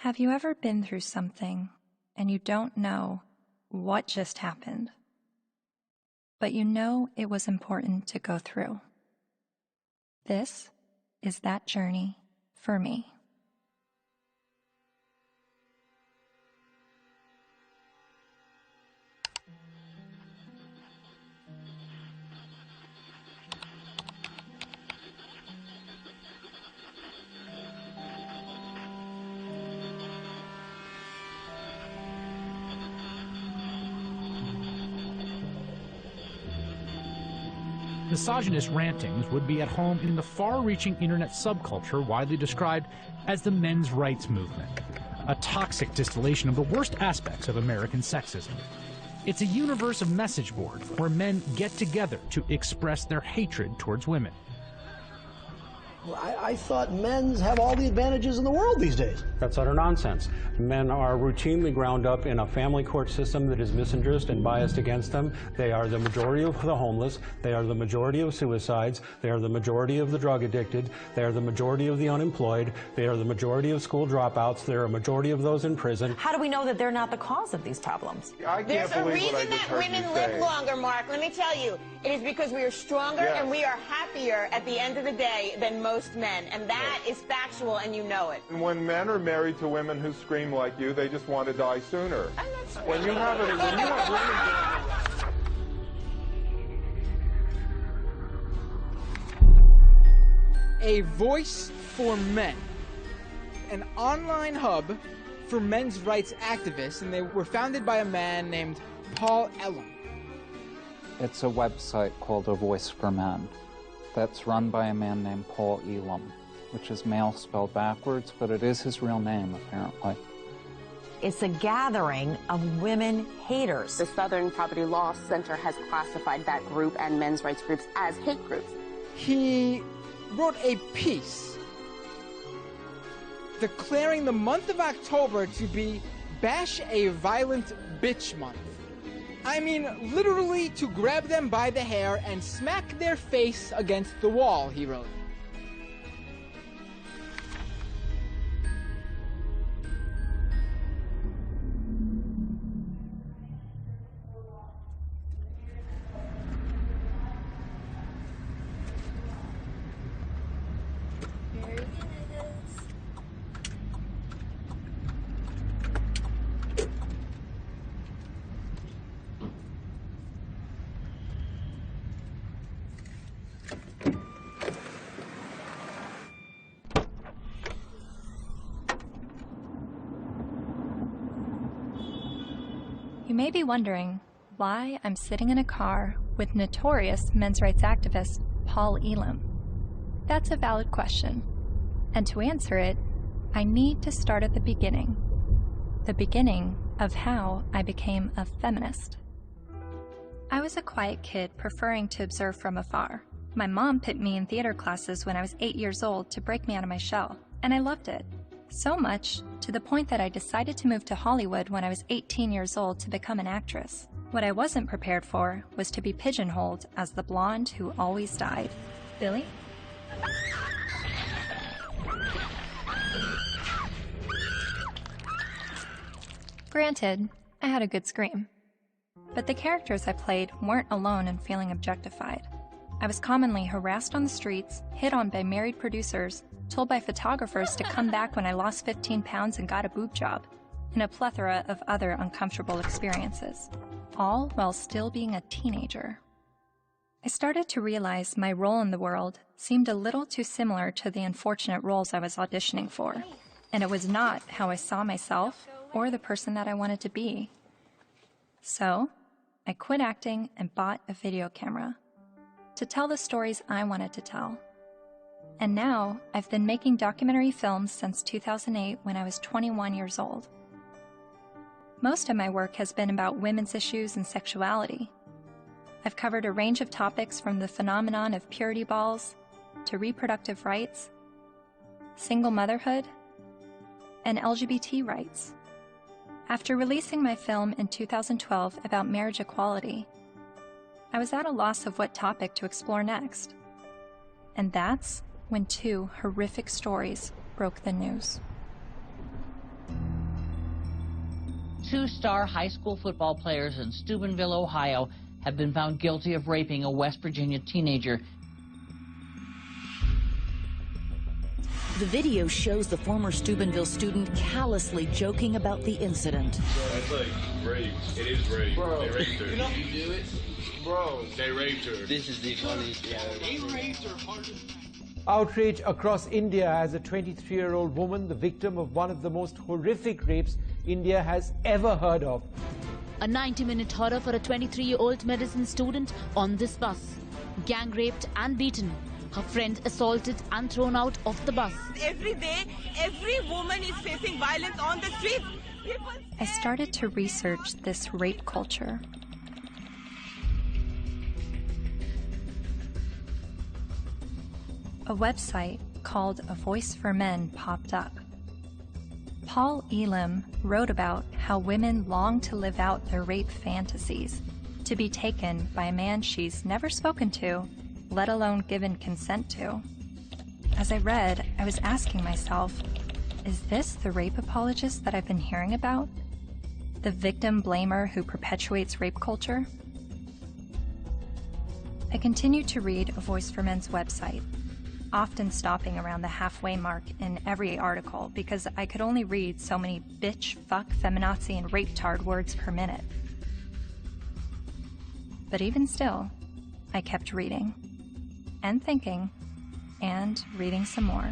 Have you ever been through something and you don't know what just happened, but you know it was important to go through? This is that journey for me. Misogynist rantings would be at home in the far-reaching internet subculture widely described as the men's rights movement, a toxic distillation of the worst aspects of American sexism. It's a universe of message boards where men get together to express their hatred towards women. I thought men's have all the advantages in the world these days. That's utter nonsense. Men are routinely ground up in a family court system that is misandrist and biased against them. They are the majority of the homeless. They are the majority of suicides. They are the majority of the drug addicted. They are the majority of the unemployed. They are the majority of school dropouts. They are a majority of those in prison. How do we know that they're not the cause of these problems? There's a reason that women live longer, Mark. Let me tell you. It is because we are stronger and we are happier at the end of the day than most men. And that is factual, and you know it. And when men are married to women who scream like you, they just want to die sooner. I'm not screaming. When you have women... A voice for men. An online hub for men's rights activists, and they were founded by a man named Paul Elam. It's a website called A Voice for Men that's run by a man named Paul Elam, which is male spelled backwards, but it is his real name, apparently. It's a gathering of women haters. The Southern Poverty Law Center has classified that group and men's rights groups as hate groups. He wrote a piece declaring the month of October to be Bash a Violent Bitch Month. I mean, literally to grab them by the hair and smack their face against the wall, he wrote. You may be wondering why I'm sitting in a car with notorious men's rights activist Paul Elam. That's a valid question, and to answer it, I need to start at the beginning of how I became a feminist. I was a quiet kid preferring to observe from afar. My mom put me in theater classes when I was 8 years old to break me out of my shell, and I loved it. So much, to the point that I decided to move to Hollywood when I was 18 years old to become an actress. What I wasn't prepared for was to be pigeonholed as the blonde who always died. Billy? Granted, I had a good scream. But the characters I played weren't alone in feeling objectified. I was commonly harassed on the streets, hit on by married producers, told by photographers to come back when I lost 15 pounds and got a boob job, and a plethora of other uncomfortable experiences, all while still being a teenager. I started to realize my role in the world seemed a little too similar to the unfortunate roles I was auditioning for, and it was not how I saw myself or the person that I wanted to be. So, I quit acting and bought a video camera to tell the stories I wanted to tell. And now, I've been making documentary films since 2008 when I was 21 years old. Most of my work has been about women's issues and sexuality. I've covered a range of topics from the phenomenon of purity balls to reproductive rights, single motherhood, and LGBT rights. After releasing my film in 2012 about marriage equality, I was at a loss of what topic to explore next. And that's when two horrific stories broke the news. 2-star high school football players in Steubenville, Ohio, have been found guilty of raping a West Virginia teenager. The video shows the former Steubenville student callously joking about the incident. That's like rape. It is rape. Bro, they raped her. You know you do it? Bro. They raped her. This is the funniest thing. They raped her harder than Outrage across India as a 23-year-old woman, the victim of one of the most horrific rapes India has ever heard of. A 90-minute horror for a 23-year-old medicine student on this bus. Gang raped and beaten. Her friend assaulted and thrown out of the bus. Every day, every woman is facing violence on the street. I started to research this rape culture. A website called A Voice for Men popped up. Paul Elam wrote about how women long to live out their rape fantasies, to be taken by a man she's never spoken to, let alone given consent to. As I read, I was asking myself, is this the rape apologist that I've been hearing about? The victim blamer who perpetuates rape culture? I continued to read A Voice for Men's website, often stopping around the halfway mark in every article because I could only read so many bitch, fuck, feminazi, and rape-tard words per minute. But even still, I kept reading, and thinking, and reading some more.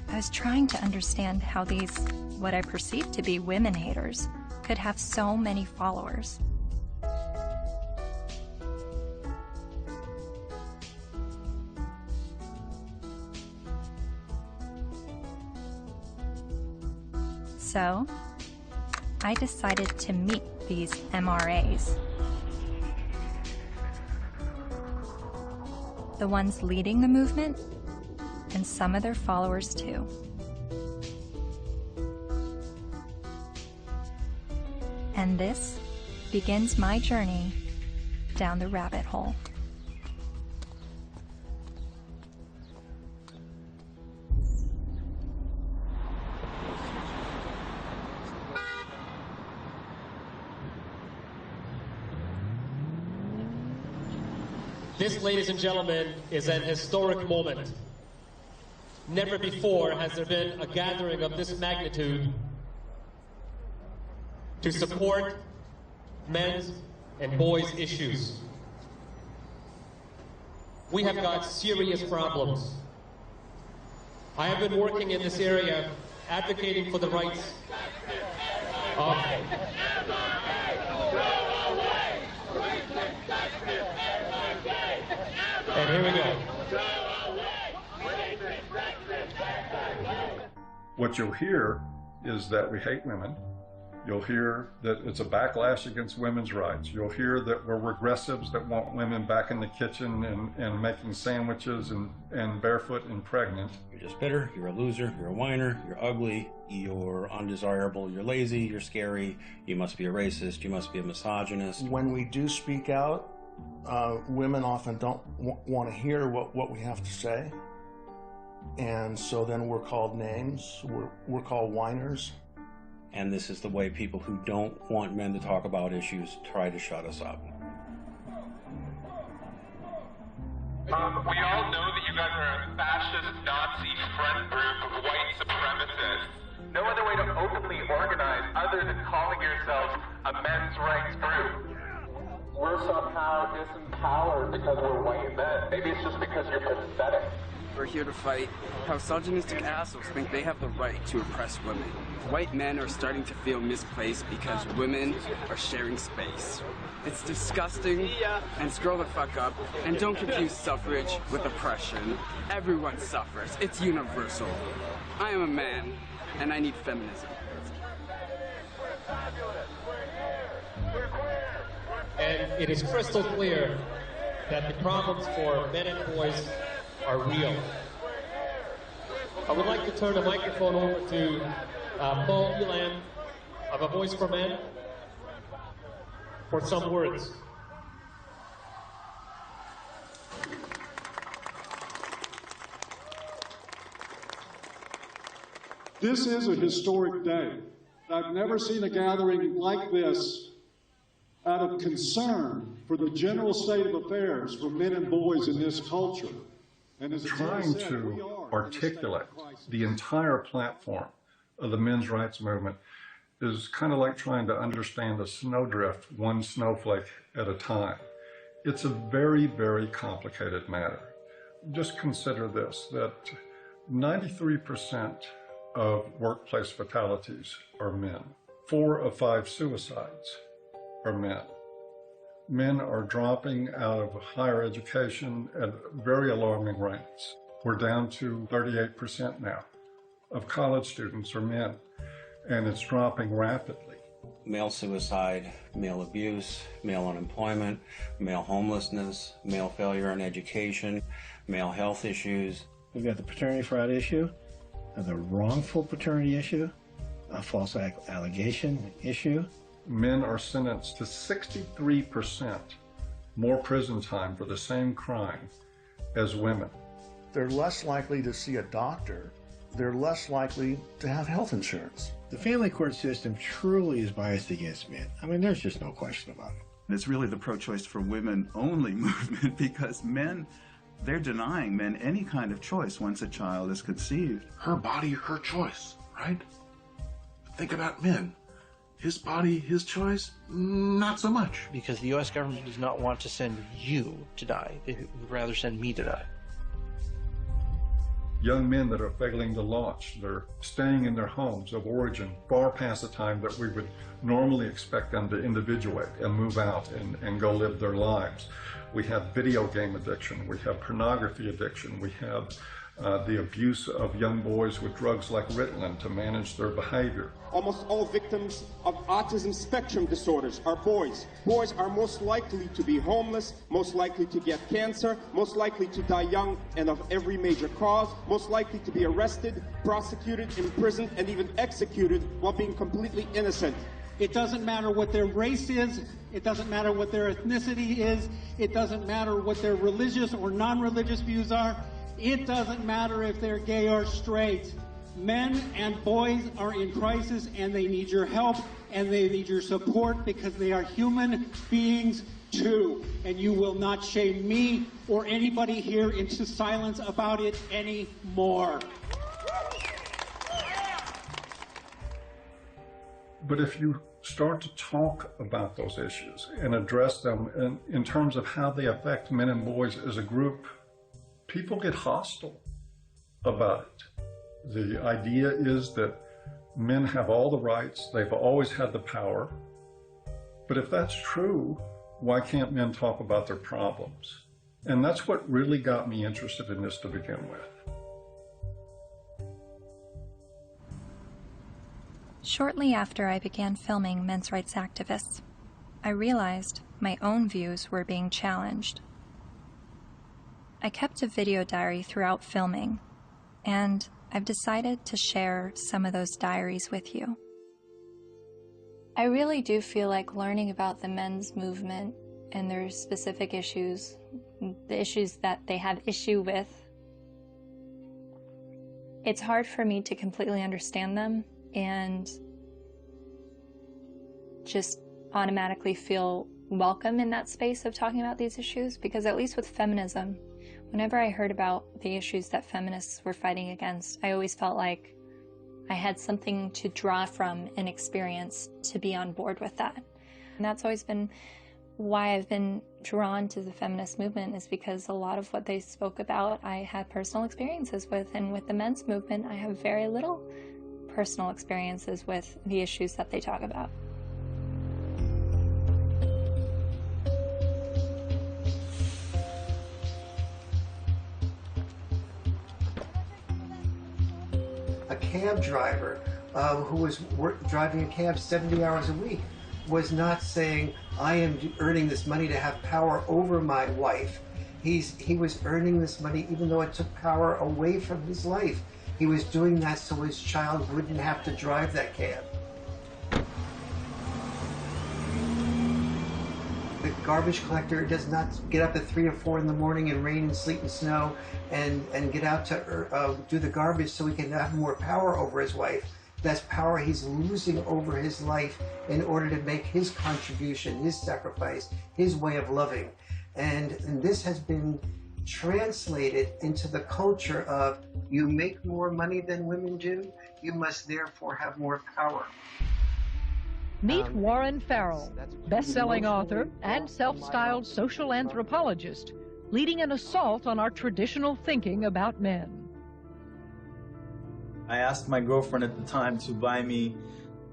I was trying to understand how these, what I perceived to be women haters, could have so many followers. So, I decided to meet these MRAs. The ones leading the movement, and some of their followers too. And this begins my journey down the rabbit hole. This, ladies and gentlemen, is an historic moment. Never before has there been a gathering of this magnitude to support men's and boys' issues. We have got serious problems. I have been working in this area advocating for the rights of and here we go. What you'll hear is that we hate women. You'll hear that it's a backlash against women's rights. You'll hear that we're regressives that want women back in the kitchen and making sandwiches and barefoot and pregnant. You're just bitter, you're a loser, you're a whiner, you're ugly, you're undesirable, you're lazy, you're scary, you must be a racist, you must be a misogynist. When we do speak out, women often don't want to hear what we have to say. And so then we're called names, we're called whiners. And this is the way people who don't want men to talk about issues try to shut us up. We all know that you guys are a fascist, Nazi friend group of white supremacists. No other way to openly organize other than calling yourselves a men's rights group. We're somehow disempowered because we're white men. Maybe it's just because you're pathetic. We're here to fight how misogynistic assholes think they have the right to oppress women. White men are starting to feel misplaced because women are sharing space. It's disgusting, and scroll the fuck up, and don't confuse suffrage with oppression. Everyone suffers. It's universal. I am a man, and I need feminism. And it is crystal clear that the problems for men and boys are real. I would like to turn the microphone over to Paul Elam of A Voice for Men for some words. This is a historic day. I've never seen a gathering like this out of concern for the general state of affairs for men and boys in this culture. And as trying to articulate the entire platform of the men's rights movement is kind of like trying to understand a snowdrift one snowflake at a time. It's a very, very complicated matter. Just consider this, that 93% of workplace fatalities are men. 4 of 5 suicides are men. Men are dropping out of higher education at very alarming rates. We're down to 38% now of college students are men, and it's dropping rapidly. Male suicide, male abuse, male unemployment, male homelessness, male failure in education, male health issues. We've got the paternity fraud issue, the wrongful paternity issue, a false allegation issue. Men are sentenced to 63% more prison time for the same crime as women. They're less likely to see a doctor. They're less likely to have health insurance. The family court system truly is biased against men. I mean, there's just no question about it. It's really the pro-choice for women only movement, because men, they're denying men any kind of choice once a child is conceived. Her body, her choice, right? Think about men. His body, his choice, not so much. Because the U.S. government does not want to send you to die. They would rather send me to die. Young men that are failing to launch, they're staying in their homes of origin far past the time that we would normally expect them to individuate and move out and go live their lives. We have video game addiction, we have pornography addiction, we have the abuse of young boys with drugs like Ritalin to manage their behavior. Almost all victims of autism spectrum disorders are boys. Boys are most likely to be homeless, most likely to get cancer, most likely to die young and of every major cause, most likely to be arrested, prosecuted, imprisoned, and even executed while being completely innocent. It doesn't matter what their race is, it doesn't matter what their ethnicity is, it doesn't matter what their religious or non-religious views are, it doesn't matter if they're gay or straight. Men and boys are in crisis, and they need your help and they need your support, because they are human beings too. And you will not shame me or anybody here into silence about it anymore. But if you start to talk about those issues and address them in terms of how they affect men and boys as a group, people get hostile about it. The idea is that men have all the rights, they've always had the power. But if that's true, why can't men talk about their problems? And that's what really got me interested in this to begin with. Shortly after I began filming men's rights activists, I realized my own views were being challenged. I kept a video diary throughout filming, and I've decided to share some of those diaries with you. I really do feel like learning about the men's movement and their specific issues, the issues that they have issue with, it's hard for me to completely understand them and just automatically feel welcome in that space of talking about these issues, because at least with feminism, whenever I heard about the issues that feminists were fighting against, I always felt like I had something to draw from and experience to be on board with that. And that's always been why I've been drawn to the feminist movement, is because a lot of what they spoke about I had personal experiences with, and with the men's movement I have very little personal experiences with the issues that they talk about. A cab driver who was driving a cab 70 hours a week was not saying, I am earning this money to have power over my wife. He was earning this money even though it took power away from his life. He was doing that so his child wouldn't have to drive that cab. The garbage collector does not get up at 3 or 4 in the morning in rain and sleet and snow and get out to do the garbage so he can have more power over his wife. That's power he's losing over his life in order to make his contribution, his sacrifice, his way of loving. And this has been translated into the culture of, you make more money than women do, you must therefore have more power. Meet Warren Farrell, best-selling author and self-styled social anthropologist, leading an assault on our traditional thinking about men. I asked my girlfriend at the time to buy me,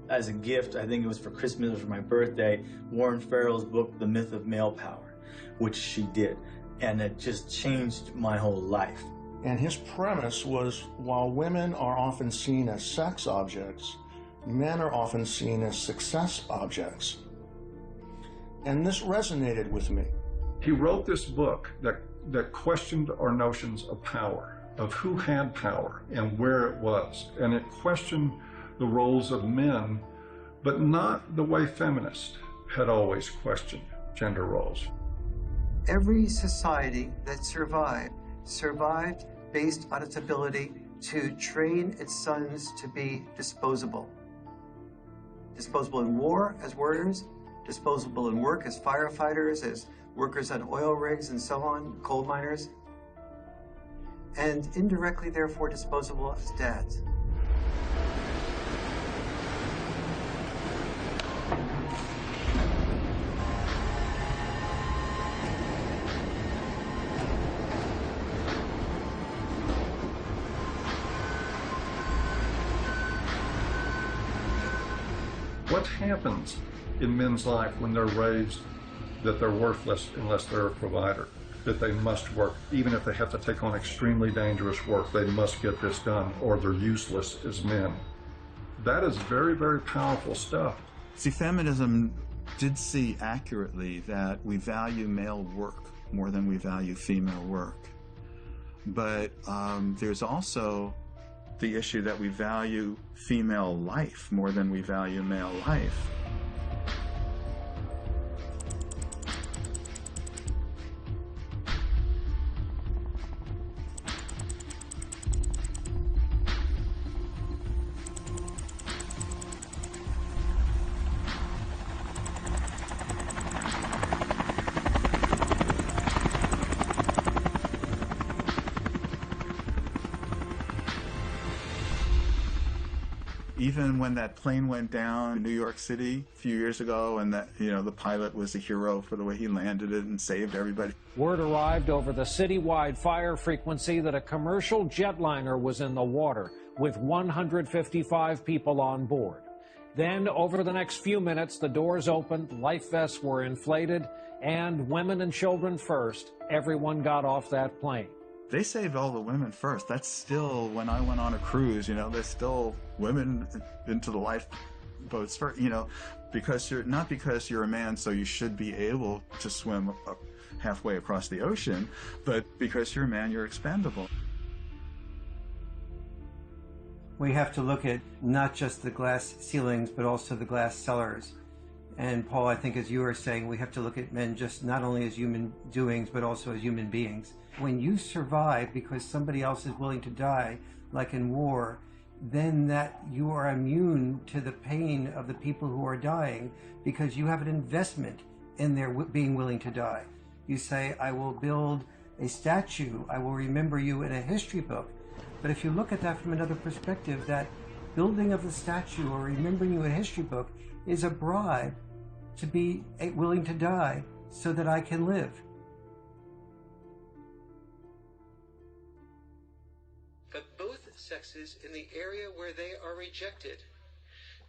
as a gift, I think it was for Christmas or for my birthday, Warren Farrell's book, The Myth of Male Power, which she did. And it just changed my whole life. And his premise was, while women are often seen as sex objects, men are often seen as success objects. And this resonated with me. He wrote this book that questioned our notions of power, of who had power and where it was. And it questioned the roles of men, but not the way feminists had always questioned gender roles. Every society that survived based on its ability to train its sons to be disposable. Disposable in war as warriors, disposable in work as firefighters, as workers on oil rigs and so on, coal miners, and indirectly, therefore, disposable as dads. What happens in men's life when they're raised that they're worthless unless they're a provider, that they must work, even if they have to take on extremely dangerous work, they must get this done, or they're useless as men? That is very, very powerful stuff. See, feminism did see accurately that we value male work more than we value female work. But there's also the issue that we value female life more than we value male life. Even when that plane went down in New York City a few years ago, and that, the pilot was a hero for the way he landed it and saved everybody. Word arrived over the citywide fire frequency that a commercial jetliner was in the water with 155 people on board. Then, over the next few minutes, the doors opened, life vests were inflated, and women and children first, everyone got off that plane. They saved all the women first. That's still, when I went on a cruise, there's still women into the lifeboats first, not because you're a man, so you should be able to swim halfway across the ocean, but because you're a man, you're expendable. We have to look at not just the glass ceilings, but also the glass cellars. And Paul, I think as you were saying, we have to look at men just not only as human doings, but also as human beings. When you survive because somebody else is willing to die, like in war, then that you are immune to the pain of the people who are dying because you have an investment in their being willing to die. You say, I will build a statue, I will remember you in a history book. But if you look at that from another perspective, that building of the statue or remembering you in a history book is a bribe to be willing to die so that I can live. But both sexes, in the area where they are rejected,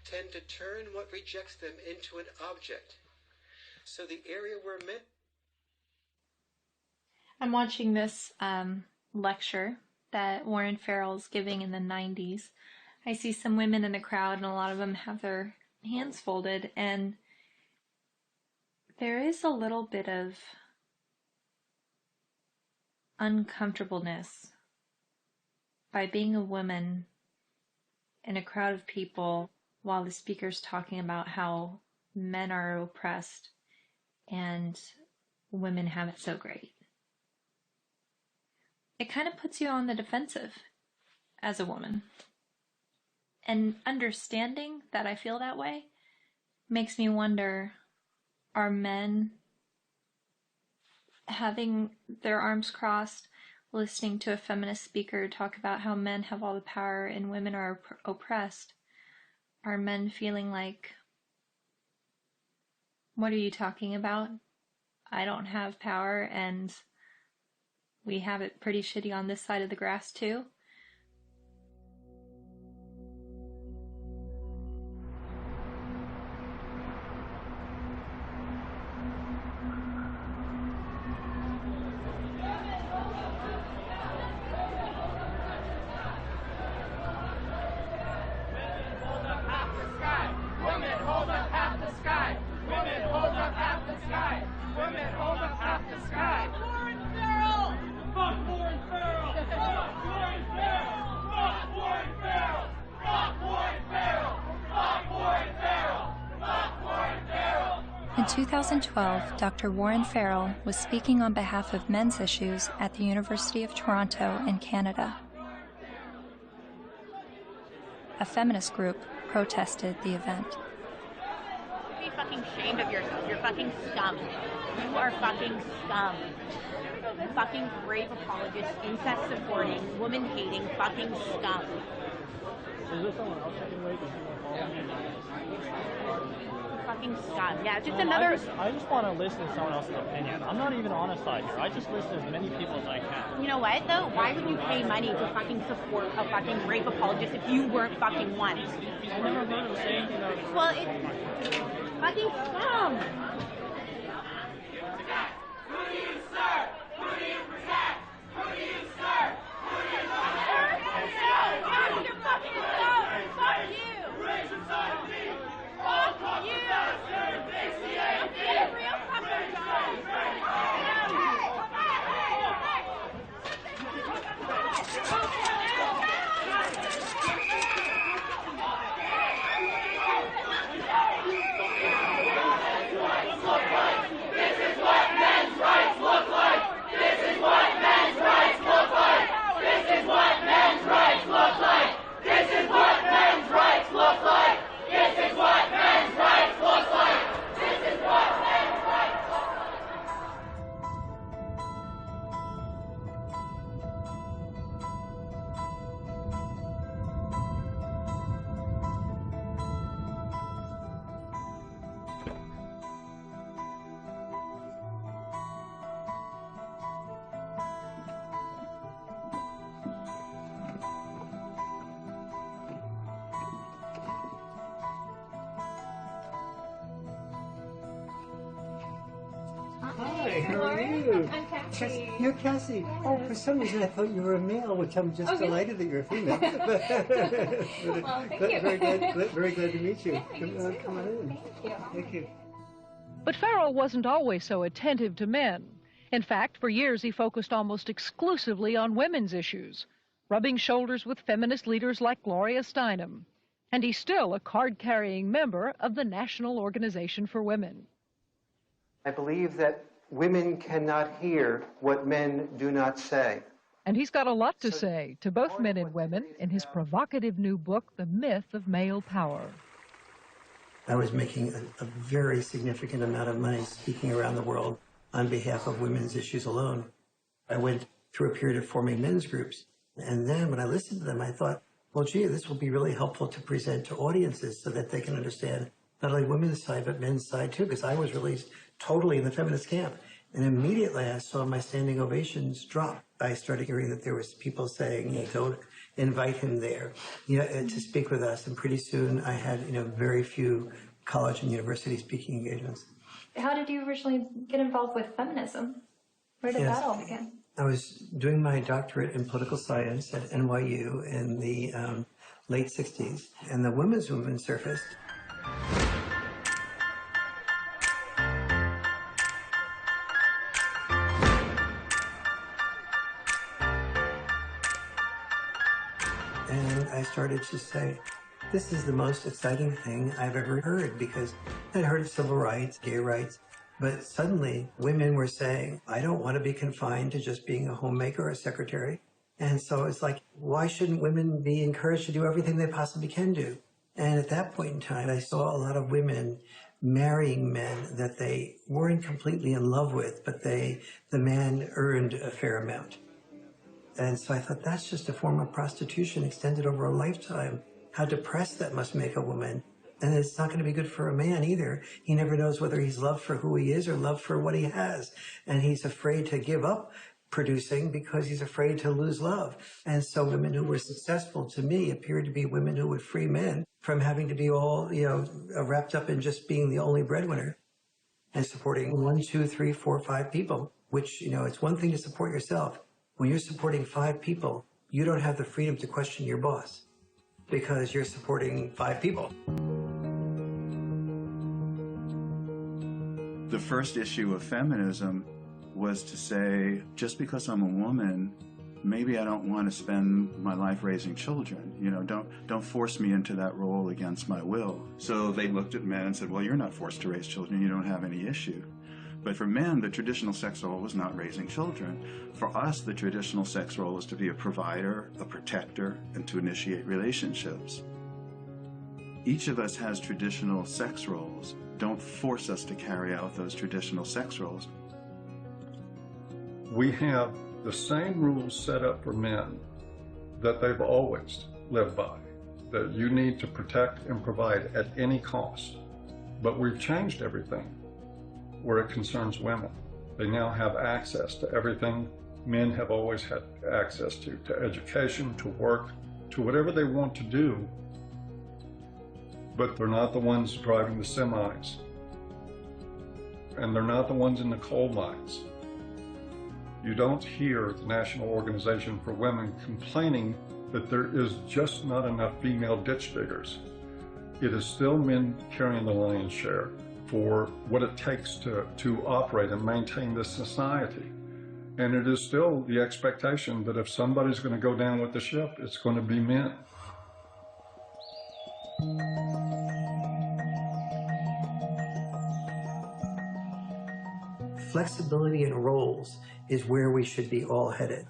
tend to turn what rejects them into an object. So the area where men... I'm watching this lecture that Warren Farrell's giving in the 90s. I see some women in the crowd, and a lot of them have their hands folded, and there is a little bit of uncomfortableness by being a woman in a crowd of people while the speaker's talking about how men are oppressed and women have it so great. It kind of puts you on the defensive as a woman. And understanding that I feel that way makes me wonder, are men having their arms crossed, listening to a feminist speaker talk about how men have all the power and women are oppressed? Are men feeling like, what are you talking about? I don't have power and we have it pretty shitty on this side of the grass too? In 2012, Dr. Warren Farrell was speaking on behalf of men's issues at the University of Toronto in Canada. A feminist group protested the event. Be fucking ashamed of yourself. You're fucking scum. You are fucking scum. Fucking rape apologist, incest supporting, woman hating, fucking scum. Is there someone else I can wait? Fucking scum. Yeah, it's just another. I just want to listen to someone else's opinion. I'm not even on a side here. I just listen to as many people as I can. You know what though? Why would you pay money to fucking support a fucking rape apologist if you weren't fucking one? I never heard him say anything that was. Well, it's fucking scum. Who do you serve? Who do you protect? Who do you serve? Who do you protect? You're fucking scum. Fuck you. Raise your side of me. Fuck you. Real fucking scum. Hi, how are you? I'm Cassie. You're Cassie. Oh, for some reason I thought you were a male, which I'm just delighted that you're a female. Well, thank you. Very glad to meet you. Yeah, Come on in. Thank you. Thank you. But Farrell wasn't always so attentive to men. In fact, for years he focused almost exclusively on women's issues, rubbing shoulders with feminist leaders like Gloria Steinem. And he's still a card-carrying member of the National Organization for Women. I believe that women cannot hear what men do not say. And he's got a lot to say to both men and women in his provocative new book, The Myth of Male Power. I was making a very significant amount of money speaking around the world on behalf of women's issues alone. I went through a period of forming men's groups. And then when I listened to them, I thought, well, gee, this will be really helpful to present to audiences so that they can understand not only women's side, but men's side too, because I was really totally in the feminist camp. And immediately I saw my standing ovations drop. I started hearing that there was people saying, don't invite him there, to speak with us. And pretty soon I had, very few college and university speaking engagements. How did you originally get involved with feminism? Where did that all begin? I was doing my doctorate in political science at NYU in the late 60s, and the women's movement surfaced. And I started to say, this is the most exciting thing I've ever heard, because I'd heard of civil rights, gay rights, But suddenly, women were saying, I don't want to be confined to just being a homemaker or a secretary. And so it's like, why shouldn't women be encouraged to do everything they possibly can do? And at that point in time, I saw a lot of women marrying men that they weren't completely in love with, but the man earned a fair amount. And so I thought, that's just a form of prostitution extended over a lifetime. How depressed that must make a woman. And it's not going to be good for a man either. He never knows whether he's loved for who he is or loved for what he has. And he's afraid to give up producing because he's afraid to lose love. And so women who were successful to me appeared to be women who would free men from having to be all, wrapped up in just being the only breadwinner and supporting 1, 2, 3, 4, 5 people, which, it's one thing to support yourself. When you're supporting 5 people, you don't have the freedom to question your boss because you're supporting 5 people. The first issue of feminism was to say, just because I'm a woman, maybe I don't want to spend my life raising children. Don't force me into that role against my will. So they looked at men and said, well, you're not forced to raise children. You don't have any issue. But for men, the traditional sex role was not raising children. For us, the traditional sex role is to be a provider, a protector, and to initiate relationships. Each of us has traditional sex roles. Don't force us to carry out those traditional sex roles. We have the same rules set up for men that they've always lived by, that you need to protect and provide at any cost. But we've changed everything where it concerns women. They now have access to everything men have always had access to education, to work, to whatever they want to do. But they're not the ones driving the semis. And they're not the ones in the coal mines. You don't hear the National Organization for Women complaining that there is just not enough female ditch diggers. It is still men carrying the lion's share for what it takes to operate and maintain this society. And it is still the expectation that if somebody's going to go down with the ship, it's going to be men. Flexibility in roles is where we should be all headed.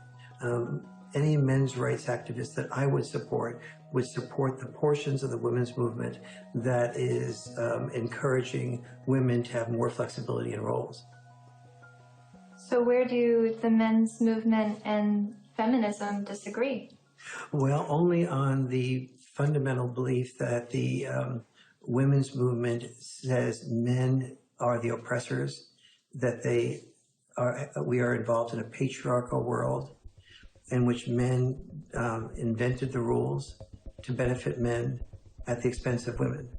Any men's rights activist that I would support the portions of the women's movement that is encouraging women to have more flexibility in roles. So where do the men's movement and feminism disagree? Well, only on the fundamental belief that the women's movement says men are the oppressors, that we are involved in a patriarchal world in which men invented the rules to benefit men at the expense of women.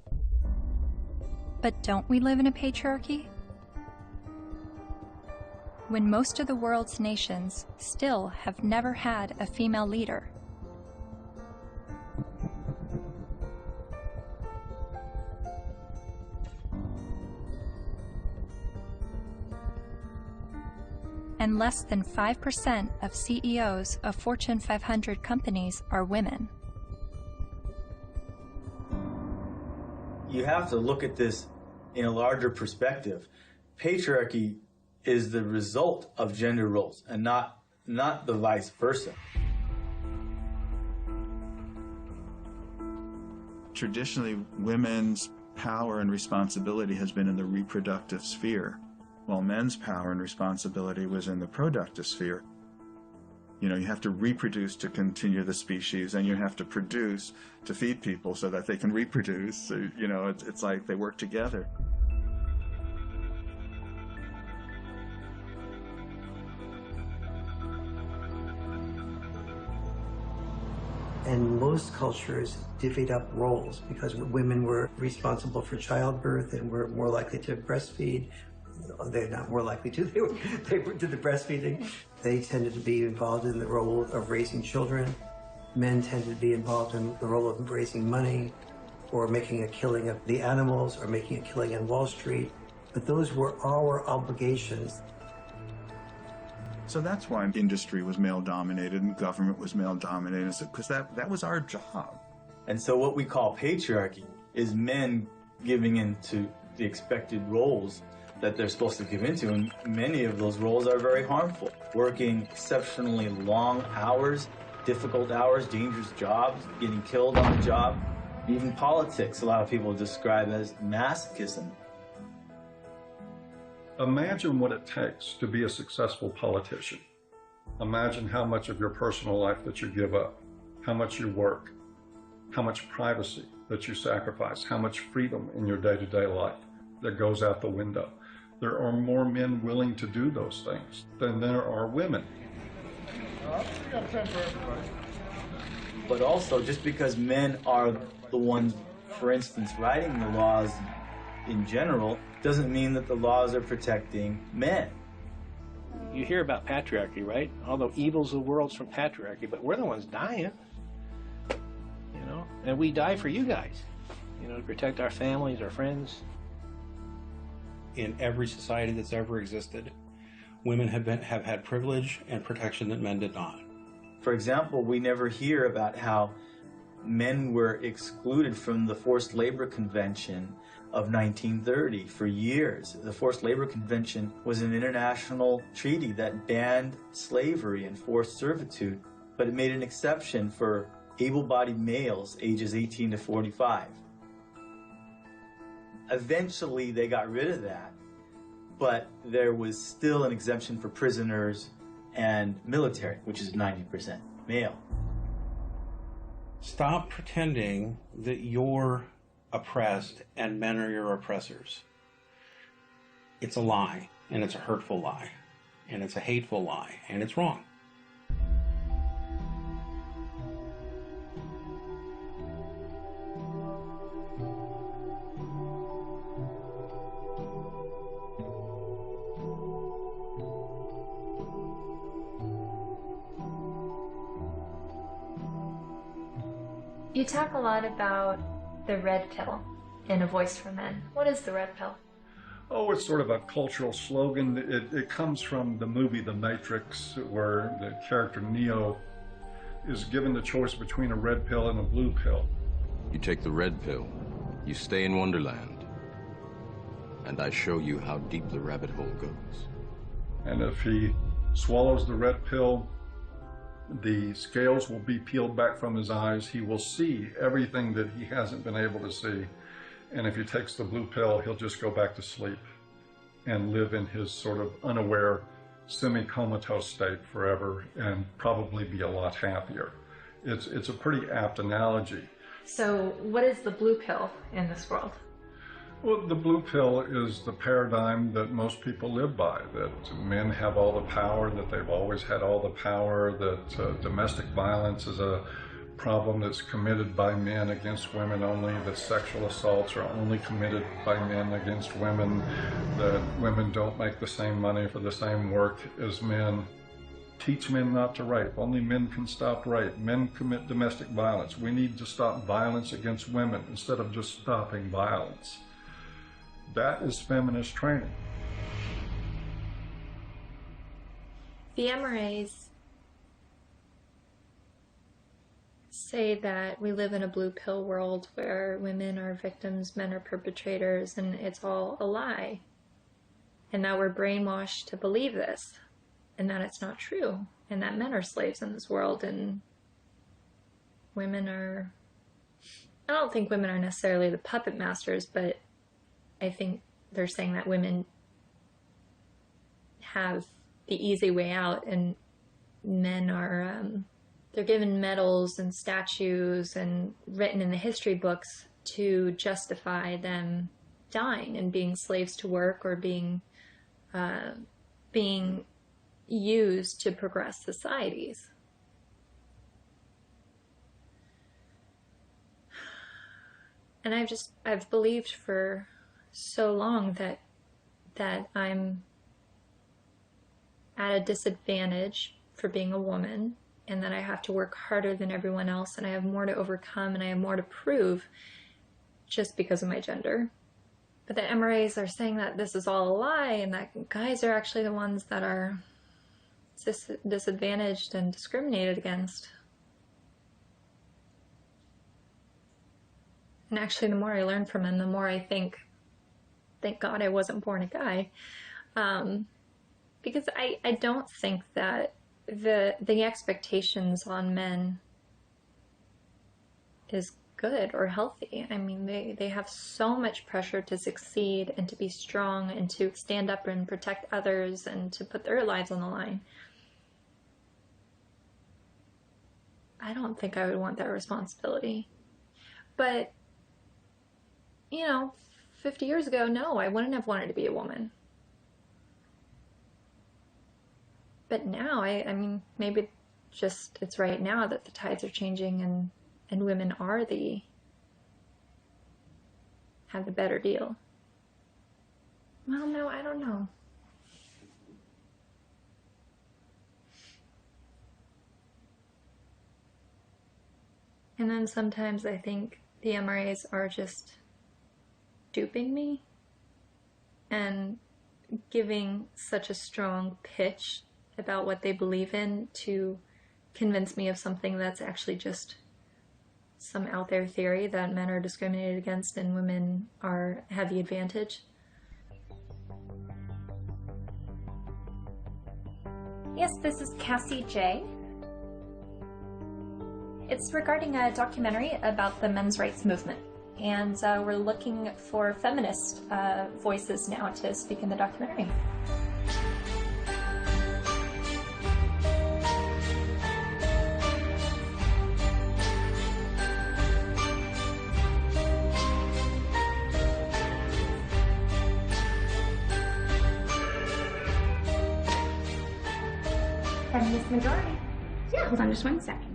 But don't we live in a patriarchy? When most of the world's nations still have never had a female leader. And less than 5% of CEOs of Fortune 500 companies are women. You have to look at this in a larger perspective. Patriarchy is the result of gender roles and not the vice versa. Traditionally, women's power and responsibility has been in the reproductive sphere, while men's power and responsibility was in the productive sphere. You have to reproduce to continue the species, and you have to produce to feed people so that they can reproduce. So, it's like they work together. And most cultures divvied up roles because women were responsible for childbirth and were more likely to breastfeed. They're not more likely to, they did the breastfeeding. They tended to be involved in the role of raising children. Men tended to be involved in the role of raising money or making a killing of the animals or making a killing on Wall Street. But those were our obligations. So that's why industry was male-dominated and government was male-dominated, because that was our job. And so what we call patriarchy is men giving into the expected roles that they're supposed to give into, and many of those roles are very harmful. Working exceptionally long hours, difficult hours, dangerous jobs, getting killed on the job. Even politics, a lot of people describe as masochism. Imagine what it takes to be a successful politician. Imagine how much of your personal life that you give up, how much you work, how much privacy that you sacrifice, how much freedom in your day-to-day life that goes out the window. There are more men willing to do those things than there are women. But also, just because men are the ones, for instance, writing the laws in general, doesn't mean that the laws are protecting men. You hear about patriarchy, right? All the evils of the world's from patriarchy, but we're the ones dying, you know? And we die for you guys, you know, to protect our families, our friends. In every society that's ever existed, women have had privilege and protection that men did not. For example, we never hear about how men were excluded from the Forced Labor Convention of 1930 for years. The Forced Labor Convention was an international treaty that banned slavery and forced servitude, but it made an exception for able-bodied males ages 18 to 45. Eventually, they got rid of that, but there was still an exemption for prisoners and military, which is 90% male. Stop pretending that you're oppressed and men are your oppressors. It's a lie, and it's a hurtful lie, and it's a hateful lie, and it's wrong. You talk a lot about the red pill in A Voice for Men. What is the red pill? Oh, it's sort of a cultural slogan. It comes from the movie The Matrix, where the character Neo is given the choice between a red pill and a blue pill. You take the red pill, you stay in Wonderland, and I show you how deep the rabbit hole goes. And if he swallows the red pill, the scales will be peeled back from his eyes. He will see everything that he hasn't been able to see. And if he takes the blue pill, he'll just go back to sleep and live in his sort of unaware, semi-comatose state forever and probably be a lot happier. It's a pretty apt analogy. So what is the blue pill in this world? Well, the blue pill is the paradigm that most people live by, that men have all the power, that they've always had all the power, that domestic violence is a problem that's committed by men against women only, that sexual assaults are only committed by men against women, that women don't make the same money for the same work as men. Teach men not to rape. Only men can stop rape. Men commit domestic violence. We need to stop violence against women instead of just stopping violence. That is feminist training. The MRAs say that we live in a blue pill world where women are victims, men are perpetrators, and it's all a lie. And that we're brainwashed to believe this, and that it's not true, and that men are slaves in this world, and women are... I don't think women are necessarily the puppet masters, but I think they're saying that women have the easy way out and men are, they're given medals and statues and written in the history books to justify them dying and being slaves to work or being used to progress societies. And I've believed for so long that I'm at a disadvantage for being a woman, and that I have to work harder than everyone else, and I have more to overcome, and I have more to prove just because of my gender. But the MRAs are saying that this is all a lie, and that guys are actually the ones that are disadvantaged and discriminated against. And actually, the more I learn from them, the more I think thank God I wasn't born a guy. Because I don't think that the expectations on men is good or healthy. I mean, they have so much pressure to succeed and to be strong and to stand up and protect others and to put their lives on the line. I don't think I would want that responsibility. But, you know, 50 years ago, no, I wouldn't have wanted to be a woman. But now, I mean, maybe just it's right now that the tides are changing and women have the better deal. Well, no, I don't know. And then sometimes I think the MRAs are just duping me and giving such a strong pitch about what they believe in to convince me of something that's actually just some out there theory that men are discriminated against and women have the advantage. Yes, this is Cassie J. It's regarding a documentary about the men's rights movement, and we're looking for feminist voices now to speak in the documentary. Feminist majority. Yeah, hold on just 1 second.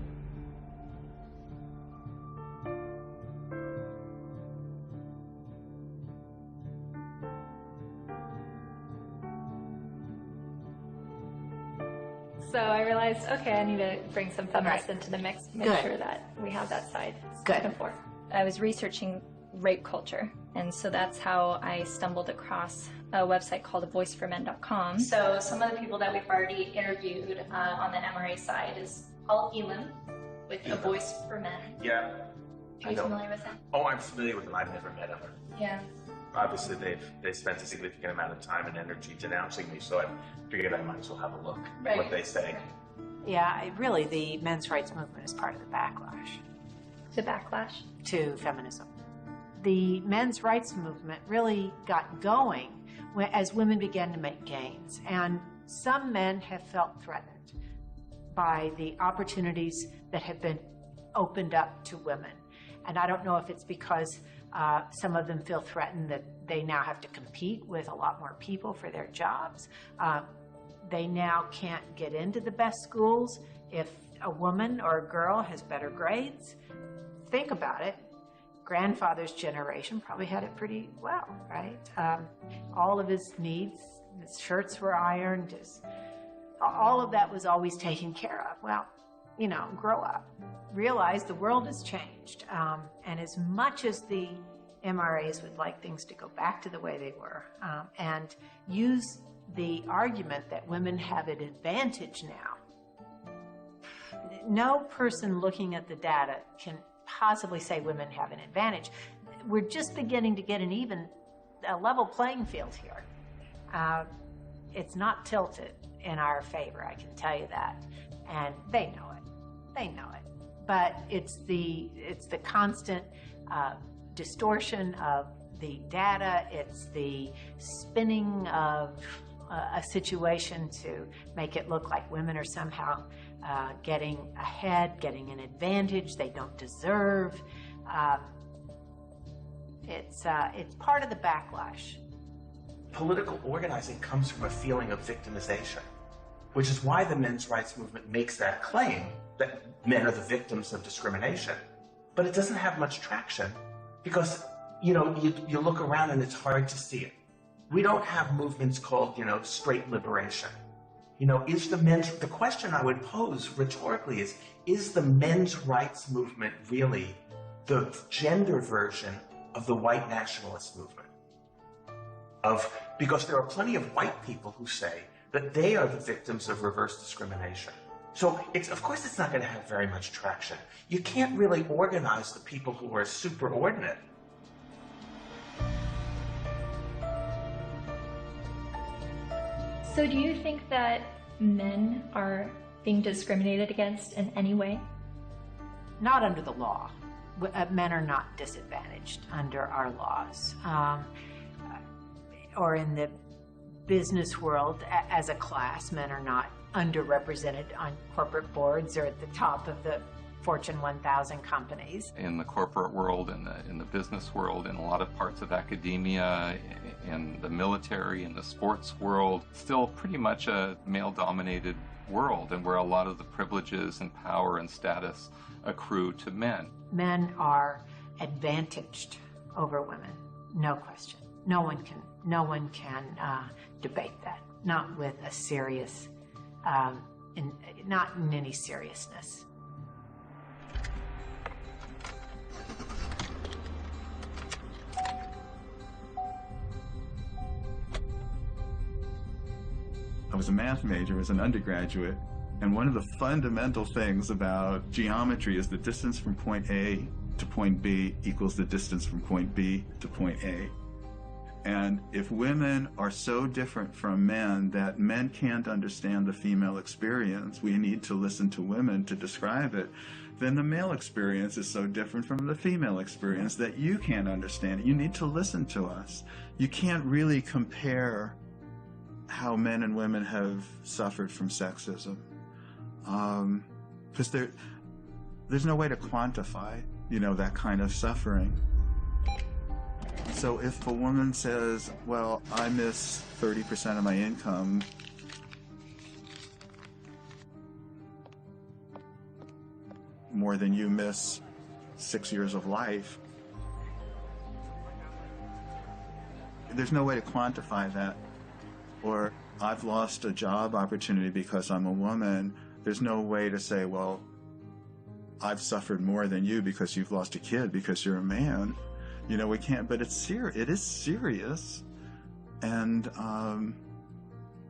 So I realized, okay, I need to bring some feminists into the mix, make Good. sure that we have that side Good. spoken for. I was researching rape culture, and so that's how I stumbled across a website called voiceformen.com. So some of the people that we've already interviewed on the MRA side is Paul Elam with A Voice for Men. Yeah. Are you familiar with him? Oh, I'm familiar with them. I've never met them. Yeah. Obviously, they've spent a significant amount of time and energy denouncing me, so I figured I might as well have a look at what they say. Yeah, really, the men's rights movement is part of the backlash. The backlash? To feminism. The men's rights movement really got going as women began to make gains, and some men have felt threatened by the opportunities that have been opened up to women. And I don't know if it's because some of them feel threatened that they now have to compete with a lot more people for their jobs. They now can't get into the best schools if a woman or a girl has better grades. Think about it. Grandfather's generation probably had it pretty well, right? All of his needs, his shirts were ironed, all of that was always taken care of. Well, you know, grow up. Realize the world has changed. And as much as the MRAs would like things to go back to the way they were, and use the argument that women have an advantage now, no person looking at the data can possibly say women have an advantage. We're just beginning to get a level playing field here. It's not tilted in our favor, I can tell you that. And they know it. They know it. But it's the constant distortion of the data. It's the spinning of a situation to make it look like women are somehow getting ahead, getting an advantage they don't deserve. It's part of the backlash. Political organizing comes from a feeling of victimization, which is why the men's rights movement makes that claim that men are the victims of discrimination. But it doesn't have much traction because, you know, you look around and it's hard to see it. We don't have movements called, you know, straight liberation. You know, the question I would pose rhetorically is the men's rights movement really the gender version of the white nationalist movement? Because there are plenty of white people who say that they are the victims of reverse discrimination. So of course it's not going to have very much traction. You can't really organize the people who are superordinate. So do you think that men are being discriminated against in any way? Not under the law. Men are not disadvantaged under our laws. Or in the business world, as a class, men are not underrepresented on corporate boards or at the top of the Fortune 1000 companies. In the corporate world, in the business world, in a lot of parts of academia, in the military, in the sports world, still pretty much a male-dominated world, and where a lot of the privileges and power and status accrue to men. Men are advantaged over women, no question. No one can debate that, not with a serious, not in any seriousness. I was a math major as an undergraduate, and one of the fundamental things about geometry is the distance from point A to point B equals the distance from point B to point A. And if women are so different from men that men can't understand the female experience, we need to listen to women to describe it, then the male experience is so different from the female experience that you can't understand it. You need to listen to us. You can't really compare how men and women have suffered from sexism, because there's no way to quantify, that kind of suffering. So if a woman says, well, I miss 30% of my income, more than you miss 6 years of life, there's no way to quantify that. Or I've lost a job opportunity because I'm a woman. There's no way to say, well, I've suffered more than you because you've lost a kid because you're a man. We can't, but it is serious. And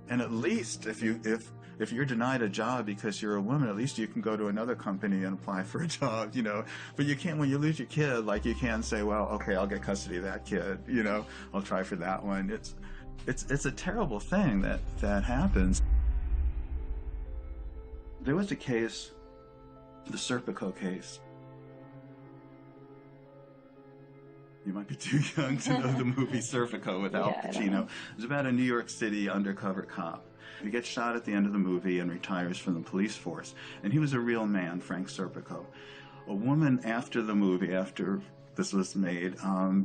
at least if you're denied a job because you're a woman, at least you can go to another company and apply for a job, But you can't, when you lose your kid, like you can't say, well, okay, I'll get custody of that kid, I'll try for that one. It's a terrible thing that happens. There was a case, the Serpico case. You might be too young to know the movie Serpico with Al Pacino. It was about a New York City undercover cop. He gets shot at the end of the movie and retires from the police force. And he was a real man, Frank Serpico. A woman after the movie, after this was made,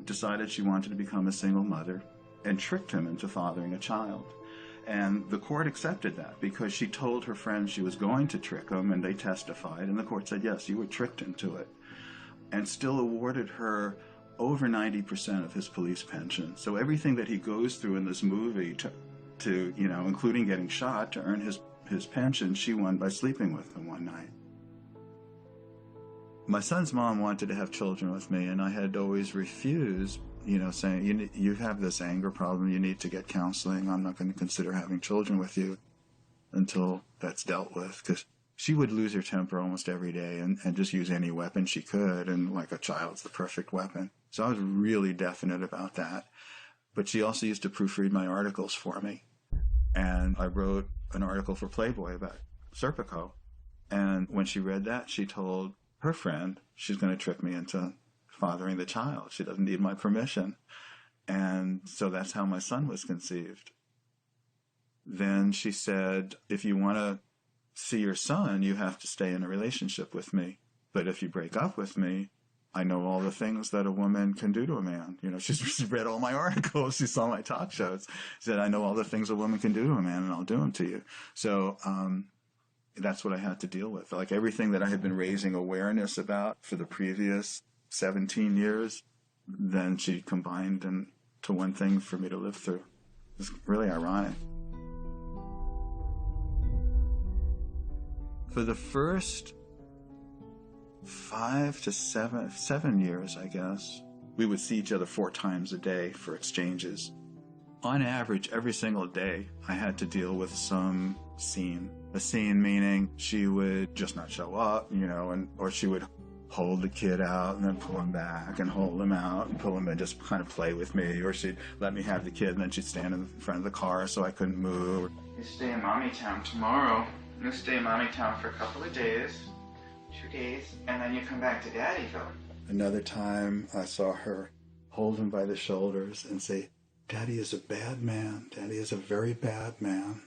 decided she wanted to become a single mother and tricked him into fathering a child. And the court accepted that because she told her friends she was going to trick him, and they testified, and the court said, yes, you were tricked into it, and still awarded her over 90% of his police pension. So everything that he goes through in this movie to including getting shot, to earn his pension, she won by sleeping with him one night. My son's mom wanted to have children with me, and I had always refused, saying, you have this anger problem, you need to get counseling, I'm not going to consider having children with you until that's dealt with, because she would lose her temper almost every day and just use any weapon she could, and like a child's the perfect weapon. So I was really definite about that. But she also used to proofread my articles for me. And I wrote an article for Playboy about Serpico. And when she read that, she told her friend she's going to trick me into fathering the child. She doesn't need my permission. And so that's how my son was conceived. Then she said, if you want to see your son, you have to stay in a relationship with me. But if you break up with me, I know all the things that a woman can do to a man. She's read all my articles. She saw my talk shows. She said, I know all the things a woman can do to a man, and I'll do them to you. So that's what I had to deal with. Like everything that I had been raising awareness about for the previous 17 years, then she combined into one thing for me to live through. It's really ironic. For the first 5 to 7 years, I guess, we would see each other 4 times a day for exchanges. On average, every single day, I had to deal with some scene. A scene meaning she would just not show up, or she would hold the kid out and then pull him back and hold him out and pull him and just kind of play with me. Or she'd let me have the kid and then she'd stand in front of the car so I couldn't move. You stay in Mommy Town tomorrow. You stay in Mommy Town for a couple of days, 2 days, and then you come back to Daddyville. Another time I saw her hold him by the shoulders and say, "Daddy is a bad man. Daddy is a very bad man."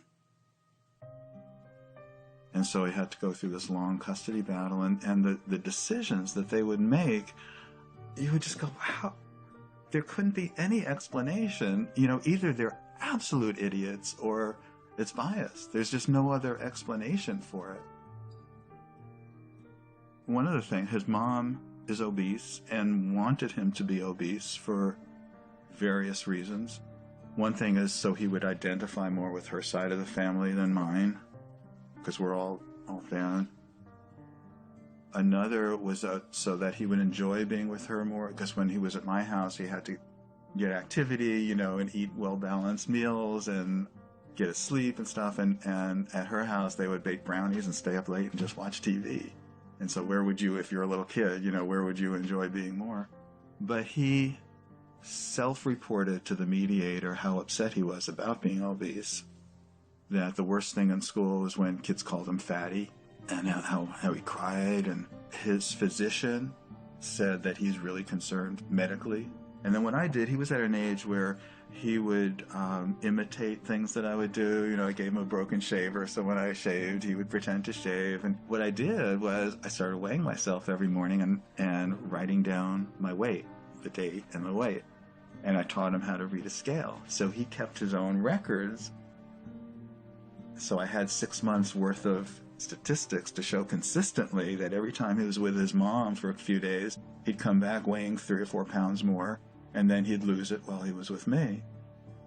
And so he had to go through this long custody battle, and the decisions that they would make, you would just go, wow, there couldn't be any explanation. You know, either they're absolute idiots or it's biased. There's just no other explanation for it. One other thing, his mom is obese and wanted him to be obese for various reasons. One thing is so he would identify more with her side of the family than mine, because we're all thin. Another was so that he would enjoy being with her more, because when he was at my house, he had to get activity, you know, and eat well-balanced meals and get his sleep and stuff. And at her house, they would bake brownies and stay up late and just watch TV. And so where would you, if you're a little kid, you know, where would you enjoy being more? But he self-reported to the mediator how upset he was about being obese. That the worst thing in school was when kids called him fatty, and how he cried. And his physician said that he's really concerned medically. And then when I did, he was at an age where he would imitate things that I would do. You know, I gave him a broken shaver, so when I shaved, he would pretend to shave. And what I did was I started weighing myself every morning and writing down my weight, the date and the weight. And I taught him how to read a scale. So he kept his own records. So I had 6 months worth of statistics to show consistently that every time he was with his mom for a few days, he'd come back weighing 3 or 4 pounds more, and then he'd lose it while he was with me.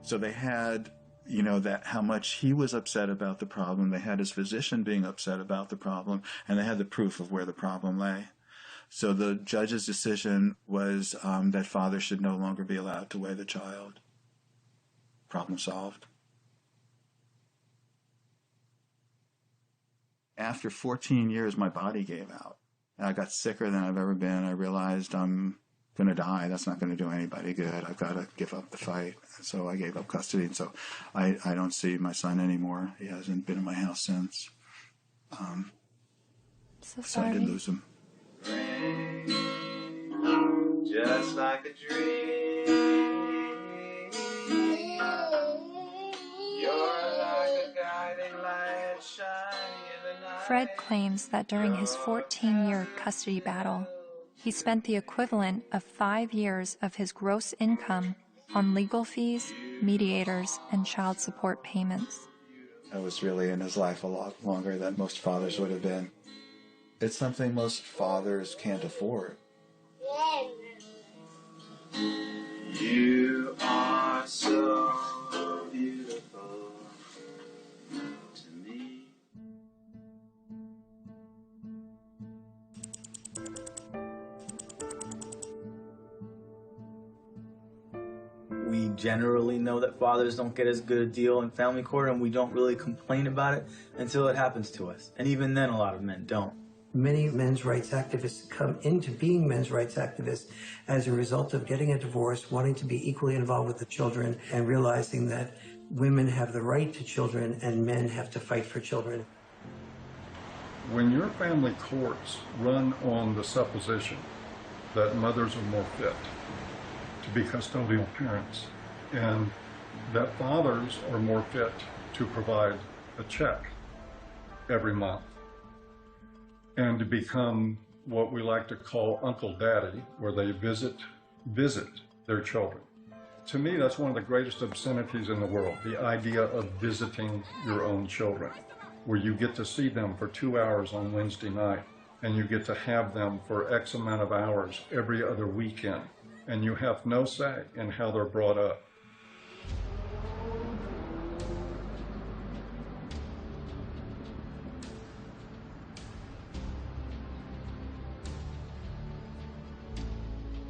So they had, you know, that how much he was upset about the problem, they had his physician being upset about the problem, and they had the proof of where the problem lay. So the judge's decision was that father should no longer be allowed to weigh the child. Problem solved. After 14 years, my body gave out. I got sicker than I've ever been. I realized I'm going to die. That's not going to do anybody good. I've got to give up the fight. And so I gave up custody. And so I don't see my son anymore. He hasn't been in my house since. So I did lose him. Just like a dream. You're like a guiding light shining in the night. Fred claims that during his 14-year custody battle, he spent the equivalent of 5 years of his gross income on legal fees, mediators, and child support payments. I was really in his life a lot longer than most fathers would have been. It's something most fathers can't afford. You are so beautiful to me. We generally know that fathers don't get as good a deal in family court, and we don't really complain about it until it happens to us. And even then, a lot of men don't. Many men's rights activists come into being men's rights activists as a result of getting a divorce, wanting to be equally involved with the children, and realizing that women have the right to children and men have to fight for children. When your family courts run on the supposition that mothers are more fit to be custodial parents and that fathers are more fit to provide a check every month and to become what we like to call Uncle Daddy, where they visit their children. To me, that's one of the greatest obscenities in the world, the idea of visiting your own children, where you get to see them for 2 hours on Wednesday night, and you get to have them for X amount of hours every other weekend, and you have no say in how they're brought up.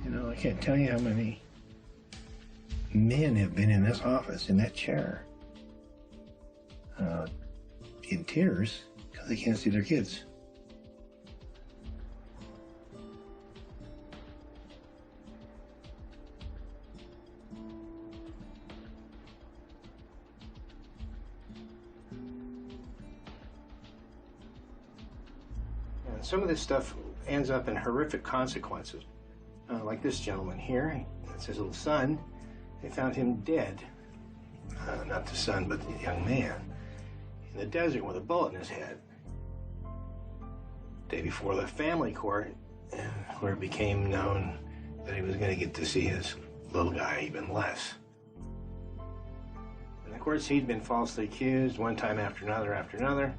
You know, I can't tell you how many men have been in this office, in that chair, in tears because they can't see their kids. some of this stuff ends up in horrific consequences. Like this gentleman here, it's his little son. They found him dead. Not the son, but the young man. In the desert with a bullet in his head. Day before the family court, where it became known that he was going to get to see his little guy even less. And of course, he'd been falsely accused one time after another.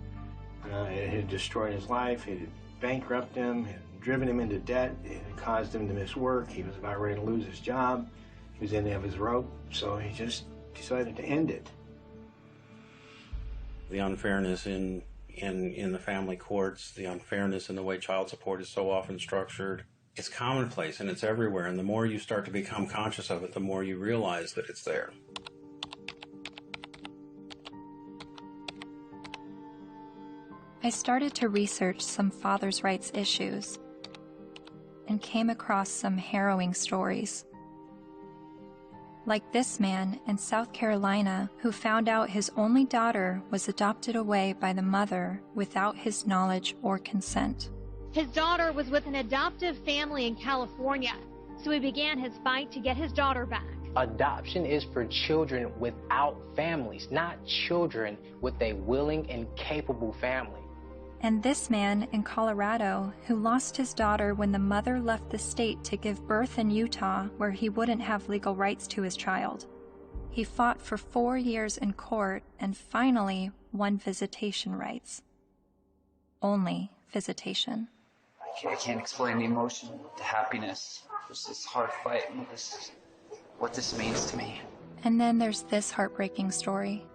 It had destroyed his life. It had bankrupted him. It had driven him into debt. It had caused him to miss work. He was about ready to lose his job. He was in the end of his rope, so he just decided to end it. The unfairness in the family courts, the unfairness in the way child support is so often structured, it's commonplace and it's everywhere. And the more you start to become conscious of it, the more you realize that it's there. I started to research some fathers' rights issues and came across some harrowing stories. Like this man in South Carolina who found out his only daughter was adopted away by the mother without his knowledge or consent. His daughter was with an adoptive family in California, so he began his fight to get his daughter back. Adoption is for children without families, not children with a willing and capable family. And this man in Colorado who lost his daughter when the mother left the state to give birth in Utah where he wouldn't have legal rights to his child. He fought for 4 years in court and finally won visitation rights. Only visitation. I can't explain the emotion, the happiness. There's this hard fight and what this means to me. And then there's this heartbreaking story.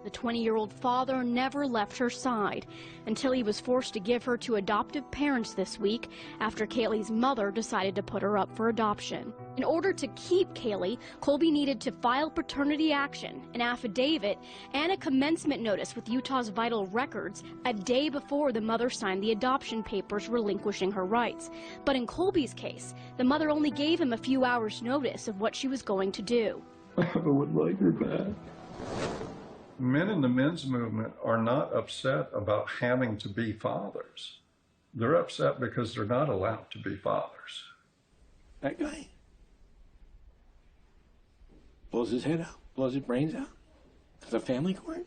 The 20-year-old father never left her side until he was forced to give her to adoptive parents this week after Kaylee's mother decided to put her up for adoption. In order to keep Kaylee, Colby needed to file paternity action, an affidavit, and a commencement notice with Utah's Vital Records a day before the mother signed the adoption papers relinquishing her rights. But in Colby's case, the mother only gave him a few hours' notice of what she was going to do. I would like her back. Men in the men's movement are not upset about having to be fathers. They're upset because they're not allowed to be fathers. That guy blows his head out, blows his brains out. It's a family court?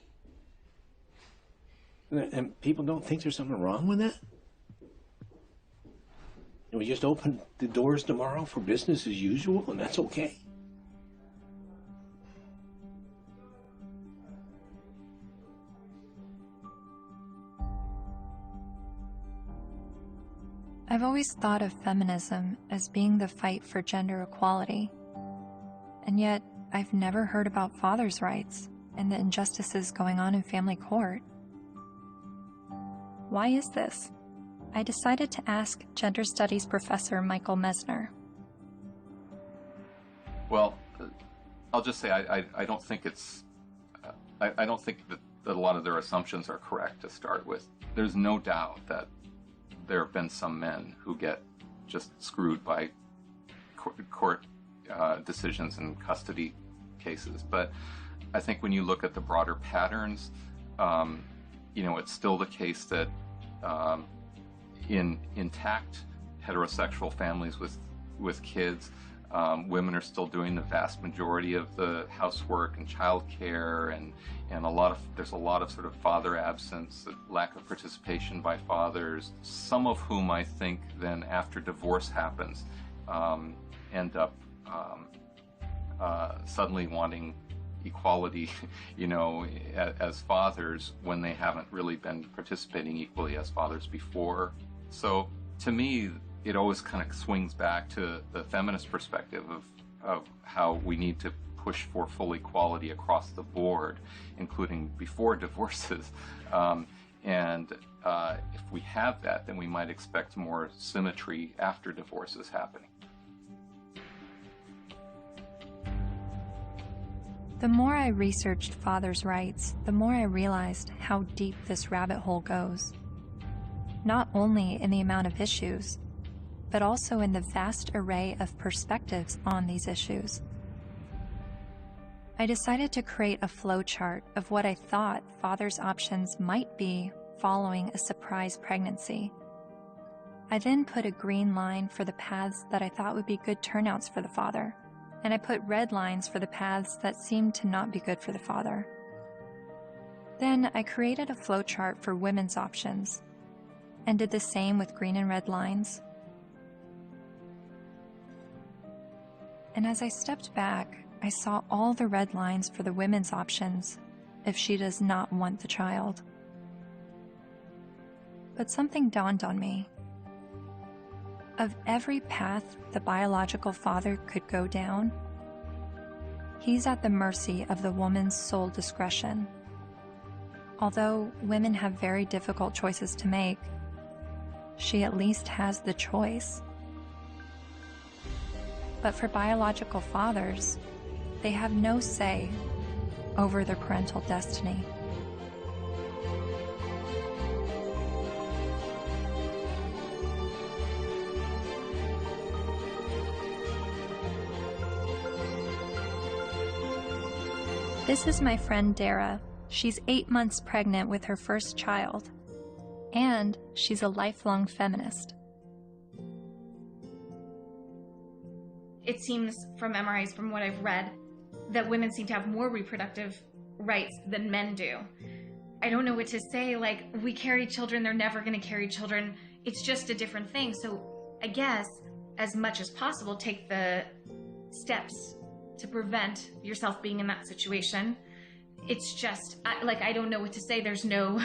And people don't think there's something wrong with that? And we just open the doors tomorrow for business as usual, and that's okay? I've always thought of feminism as being the fight for gender equality, and yet I've never heard about fathers' rights and the injustices going on in family court. Why is this? I decided to ask gender studies professor Michael Mesner. Well, I'll just say I don't think it's I don't think that a lot of their assumptions are correct to start with. There's no doubt that there have been some men who get just screwed by court decisions and custody cases. But I think when you look at the broader patterns, it's still the case that in intact heterosexual families with kids, women are still doing the vast majority of the housework and childcare, and there's a lot of sort of father absence, lack of participation by fathers, some of whom I think then after divorce happens end up suddenly wanting equality, as fathers when they haven't really been participating equally as fathers before. So to me, it always kind of swings back to the feminist perspective of how we need to push for full equality across the board, including before divorces. If we have that, then we might expect more symmetry after divorces happening. The more I researched fathers' rights, the more I realized how deep this rabbit hole goes. Not only in the amount of issues, but also in the vast array of perspectives on these issues. I decided to create a flowchart of what I thought fathers' options might be following a surprise pregnancy, I then put a green line for the paths that I thought would be good turnouts for the father, and I put red lines for the paths that seemed to not be good for the father. Then I created a flowchart for women's options, and did the same with green and red lines. And as I stepped back, I saw all the red lines for the women's options if she does not want the child. But something dawned on me. Of every path the biological father could go down, he's at the mercy of the woman's sole discretion. Although women have very difficult choices to make, she at least has the choice. But for biological fathers, they have no say over their parental destiny. This is my friend Dara. She's 8 months pregnant with her first child, and she's a lifelong feminist. It seems from MRIs, from what I've read, that women seem to have more reproductive rights than men do. I don't know what to say, like, we carry children, they're never going to carry children. It's just a different thing. So I guess, as much as possible, take the steps to prevent yourself being in that situation. It's just, I don't know what to say. There's no,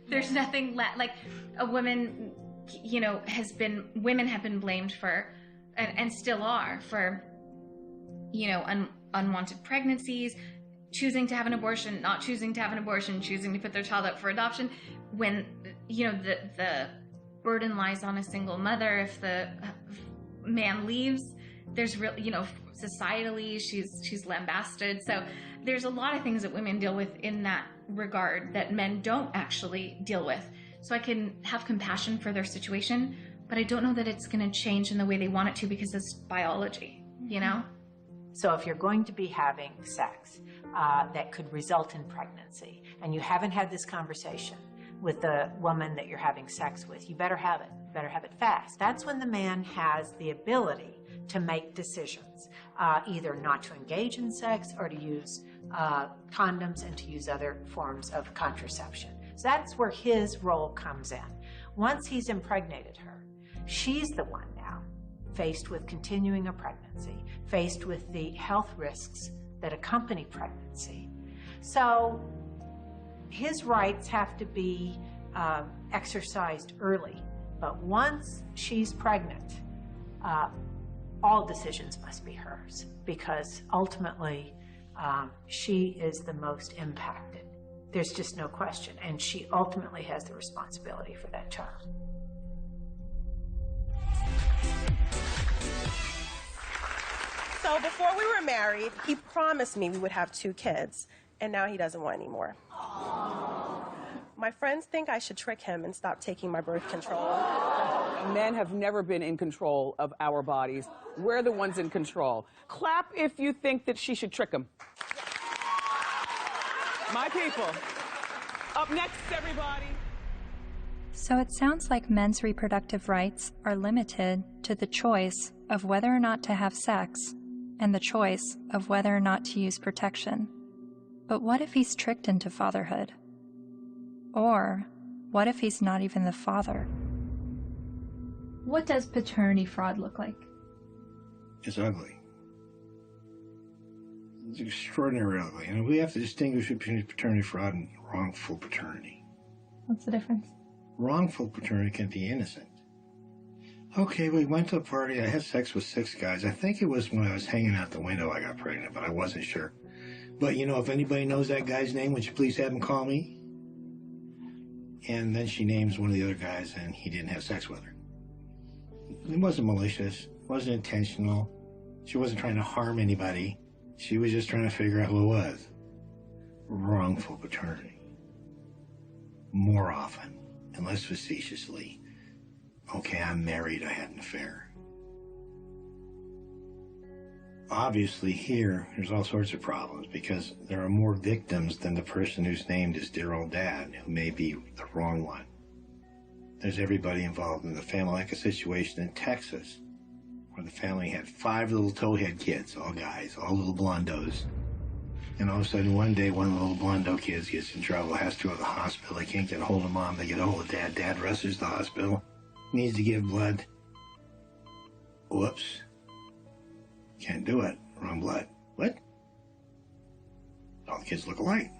there's nothing like a woman, you know, women have been blamed for, and still are, for, you know, unwanted pregnancies, choosing to have an abortion, not choosing to have an abortion, choosing to put their child up for adoption, when, you know, the burden lies on a single mother. If the man leaves, there's real, you know, societally, she's lambasted. So there's a lot of things that women deal with in that regard that men don't actually deal with. So I can have compassion for their situation, but I don't know that it's going to change in the way they want it to, because it's biology, you know? So if you're going to be having sex that could result in pregnancy, and you haven't had this conversation with the woman that you're having sex with, you better have it. You better have it fast. That's when the man has the ability to make decisions, either not to engage in sex or to use condoms and to use other forms of contraception. So that's where his role comes in. Once he's impregnated her, she's the one now faced with continuing a pregnancy, faced with the health risks that accompany pregnancy. So his rights have to be exercised early. But once she's pregnant, all decisions must be hers, because ultimately she is the most impacted. There's just no question. And she ultimately has the responsibility for that child. So before we were married, he promised me we would have 2 kids, and now he doesn't want any more. My friends think I should trick him and stop taking my birth control. Men have never been in control of our bodies. We're the ones in control. Clap if you think that she should trick him. My people. Up next, everybody. So it sounds like men's reproductive rights are limited to the choice of whether or not to have sex and the choice of whether or not to use protection. But what if he's tricked into fatherhood? Or what if he's not even the father? What does paternity fraud look like? It's ugly. It's extraordinarily ugly. And we have to distinguish between paternity fraud and wrongful paternity. What's the difference? Wrongful paternity can be innocent. Okay, we went to a party. I had sex with 6 guys. I think it was when I was hanging out the window I got pregnant, but I wasn't sure. But, you know, if anybody knows that guy's name, would you please have him call me? And then she names one of the other guys, and he didn't have sex with her. It wasn't malicious. It wasn't intentional. She wasn't trying to harm anybody. She was just trying to figure out who it was. Wrongful paternity. More often, and less facetiously, okay, I'm married, I had an affair. Obviously here, there's all sorts of problems because there are more victims than the person who's named as dear old dad, who may be the wrong one. There's everybody involved in the family, like a situation in Texas where the family had 5 little towhead kids, all guys, all little blondos. And all of a sudden, one day, one of the little blondo kids gets in trouble, has to go to the hospital. They can't get a hold of mom. They get a hold of dad. Dad rushes to the hospital. Needs to give blood. Whoops. Can't do it. Wrong blood. What? All the kids look alike.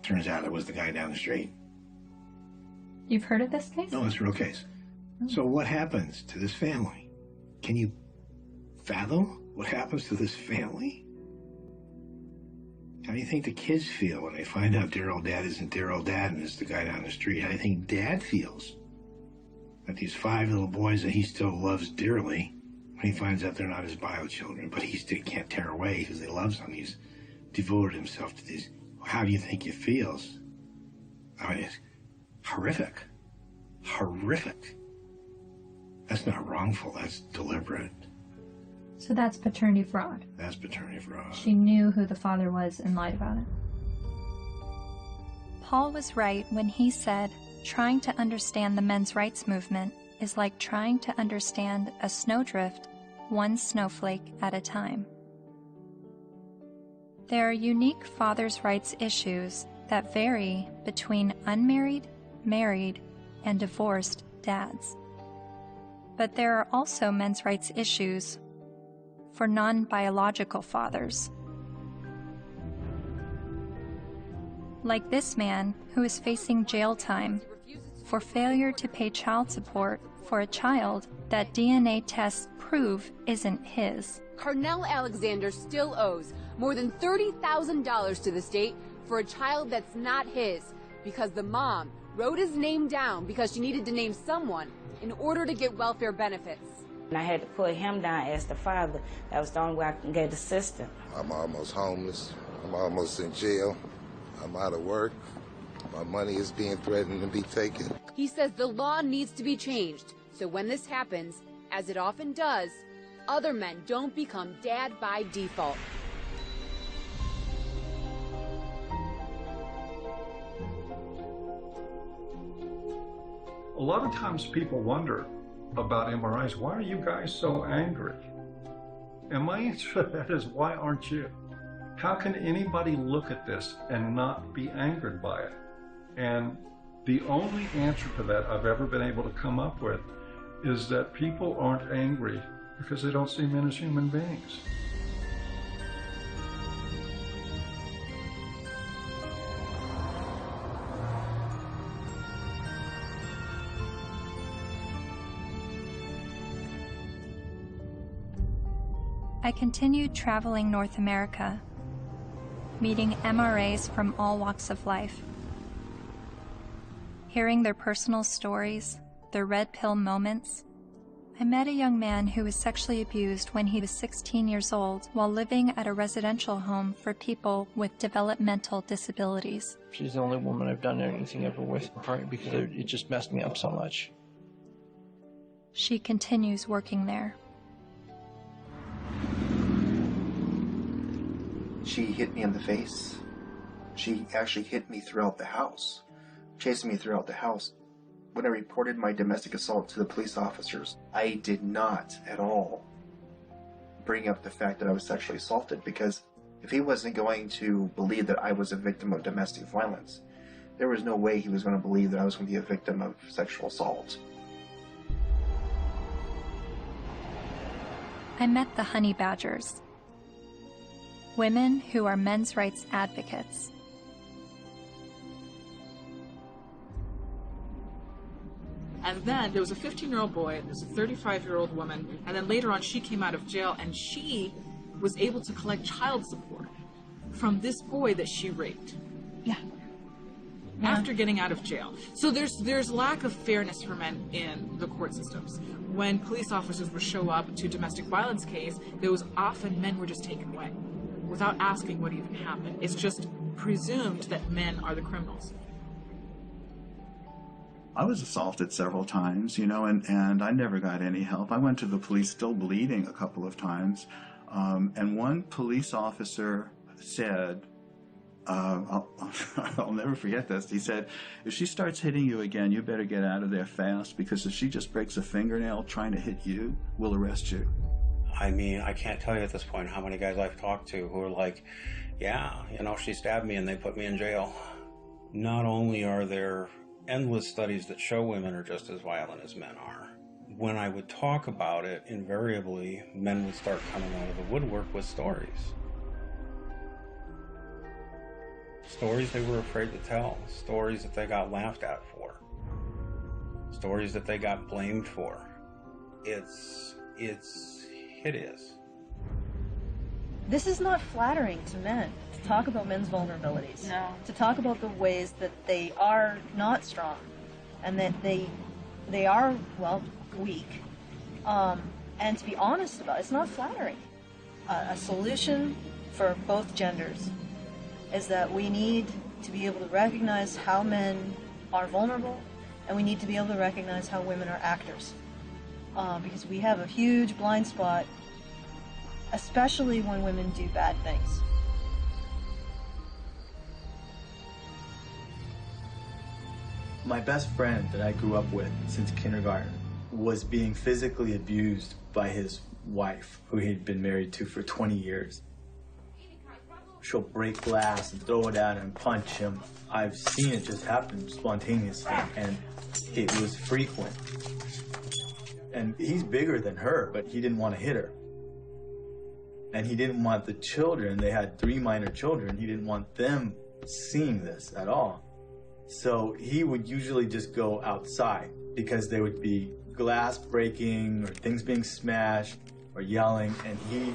Turns out it was the guy down the street. You've heard of this case? No, it's a real case. So what happens to this family? Can you fathom what happens to this family? How do you think the kids feel when they find out dear old dad isn't dear old dad and it's the guy down the street? How do you think dad feels? That these 5 little boys that he still loves dearly, when he finds out they're not his bio children, but he still can't tear away because he loves them. He's devoted himself to these. How do you think he feels? I mean, it's horrific. Horrific. That's not wrongful, that's deliberate. So that's paternity fraud. That's paternity fraud. She knew who the father was and lied about it. Paul was right when he said, trying to understand the men's rights movement is like trying to understand a snowdrift, one snowflake at a time. There are unique fathers' rights issues that vary between unmarried, married, and divorced dads. But there are also men's rights issues for non-biological fathers. Like this man who is facing jail time for failure to pay child support for a child that DNA tests prove isn't his. Carnell Alexander still owes more than $30,000 to the state for a child that's not his because the mom wrote his name down because she needed to name someone in order to get welfare benefits. And I had to put him down as the father. That was the only way I can get the system. I'm almost homeless. I'm almost in jail. I'm out of work. My money is being threatened to be taken. He says the law needs to be changed, so when this happens, as it often does, other men don't become dad by default. A lot of times people wonder about MRIs, why are you guys so angry? And my answer to that is, why aren't you? How can anybody look at this and not be angered by it? And the only answer to that I've ever been able to come up with is that people aren't angry because they don't see men as human beings. I continued traveling North America, meeting MRAs from all walks of life, hearing their personal stories, their red pill moments. I met a young man who was sexually abused when he was 16 years old while living at a residential home for people with developmental disabilities. She's the only woman I've done anything ever with, partly because it just messed me up so much. She continues working there. She hit me in the face. She actually hit me throughout the house, chasing me throughout the house. When I reported my domestic assault to the police officers, I did not at all bring up the fact that I was sexually assaulted, because if he wasn't going to believe that I was a victim of domestic violence, there was no way he was going to believe that I was going to be a victim of sexual assault. I met the honey badgers, women who are men's rights advocates. And then there was a 15-year-old boy, there's a 35-year-old woman, and then later on she came out of jail and she was able to collect child support from this boy that she raped. Yeah. After getting out of jail. So there's lack of fairness for men in the court systems. When police officers would show up to a domestic violence case, there was often men were just taken away without asking what even happened. It's just presumed that men are the criminals. I was assaulted several times, you know, and I never got any help. I went to the police still bleeding a couple of times. And one police officer said, I'll never forget this. He said, if she starts hitting you again, you better get out of there fast, because if she just breaks a fingernail trying to hit you, we'll arrest you. I mean, I can't tell you at this point how many guys I've talked to who are like, yeah, you know, she stabbed me and they put me in jail. Not only are there endless studies that show women are just as violent as men are, when I would talk about it, invariably, men would start coming out of the woodwork with stories. Stories they were afraid to tell, stories that they got laughed at for, stories that they got blamed for. It's hideous. This is not flattering to men, to talk about men's vulnerabilities. No. To talk about the ways that they are not strong, and that they are, well, weak. And to be honest about it, it's not flattering. A solution for both genders is that we need to be able to recognize how men are vulnerable, and we need to be able to recognize how women are actors. Because we have a huge blind spot, especially when women do bad things. My best friend that I grew up with since kindergarten was being physically abused by his wife, who he'd been married to for 20 years. She'll break glass and throw it at him, punch him. I've seen it just happen spontaneously, and it was frequent. And he's bigger than her, but he didn't want to hit her. And he didn't want the children, they had 3 minor children, he didn't want them seeing this at all. So he would usually just go outside, because there would be glass breaking or things being smashed or yelling, and he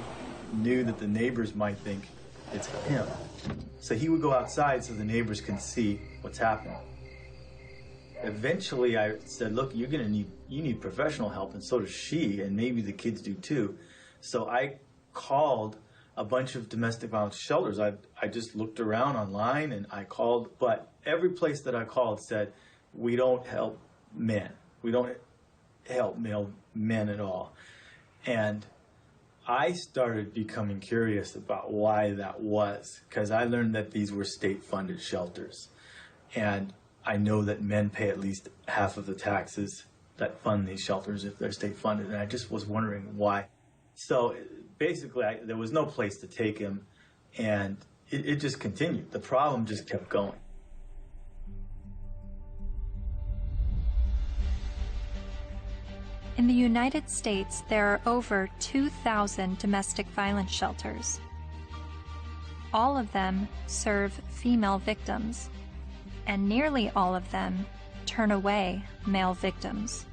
knew that the neighbors might think it's him. So he would go outside so the neighbors can see what's happening. Eventually I said, look, you need professional help, and so does she, and maybe the kids do too. So I called a bunch of domestic violence shelters. I just looked around online and I called, but every place that I called said, we don't help men. We don't help male men at all. And I started becoming curious about why that was, because I learned that these were state-funded shelters. And I know that men pay at least half of the taxes that fund these shelters if they're state-funded, and I just was wondering why. So basically, there was no place to take him, and it just continued. The problem just kept going. In the United States, there are over 2,000 domestic violence shelters. All of them serve female victims, and nearly all of them turn away male victims.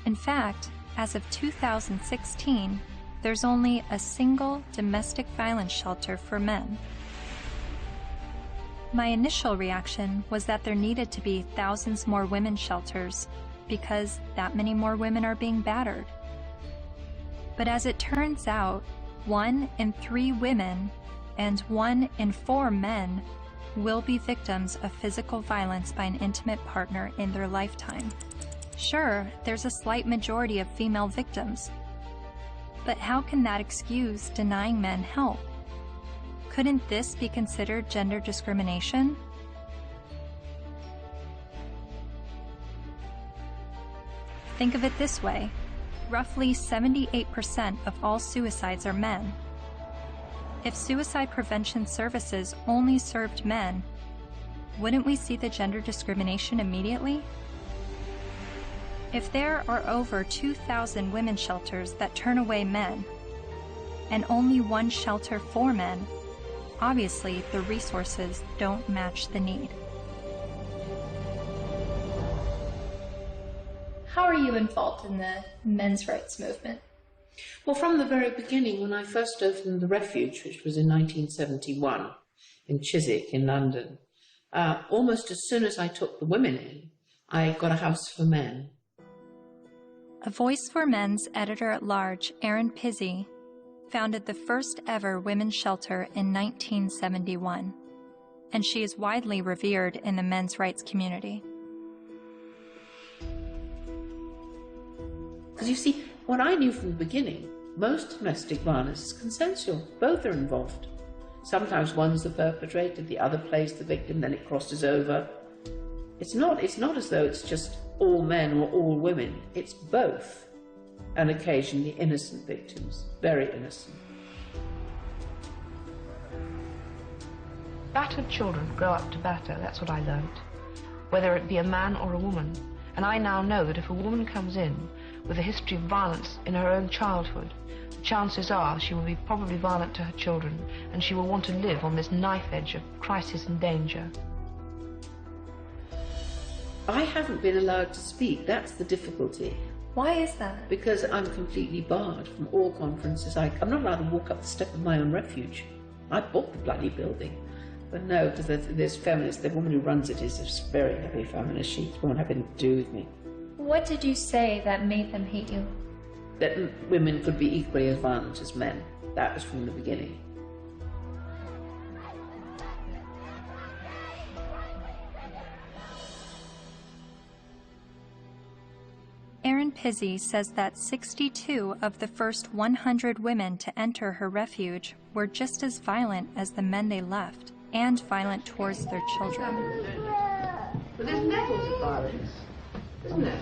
In fact, as of 2016, there's only a single domestic violence shelter for men. My initial reaction was that there needed to be thousands more women's shelters because that many more women are being battered. But as it turns out, 1 in 3 women and 1 in 4 men will be victims of physical violence by an intimate partner in their lifetime. Sure, there's a slight majority of female victims, but how can that excuse denying men help? Couldn't this be considered gender discrimination? Think of it this way. Roughly 78% of all suicides are men. If suicide prevention services only served men, wouldn't we see the gender discrimination immediately? If there are over 2,000 women's shelters that turn away men, and only 1 shelter for men, obviously the resources don't match the need. How are you involved in the men's rights movement? Well, from the very beginning, when I first opened the Refuge, which was in 1971 in Chiswick in London, almost as soon as I took the women in, I got a house for men. A Voice for Men's editor-at-large, Erin Pizzey, founded the first ever women's shelter in 1971, and she is widely revered in the men's rights community. Because you see, what I knew from the beginning, most domestic violence is consensual. Both are involved. Sometimes one's the perpetrator, the other plays the victim, then it crosses over. It's not as though it's just all men or all women. It's both, and occasionally innocent victims, very innocent. Battered children grow up to batter, that's what I learned. Whether it be a man or a woman. And I now know that if a woman comes in with a history of violence in her own childhood, the chances are she will be probably violent to her children, and she will want to live on this knife edge of crisis and danger. I haven't been allowed to speak, that's the difficulty. Why is that? Because I'm completely barred from all conferences. I'm not allowed to walk up the step of my own refuge. I bought the bloody building. But no, because there's feminists, the woman who runs it is a very heavy feminist. She won't have anything to do with me. What did you say that made them hate you? That women could be equally as violent as men. That was from the beginning. Erin Pizzey says that 62 of the first 100 women to enter her refuge were just as violent as the men they left, and violent towards their children. But there's levels of violence, isn't there?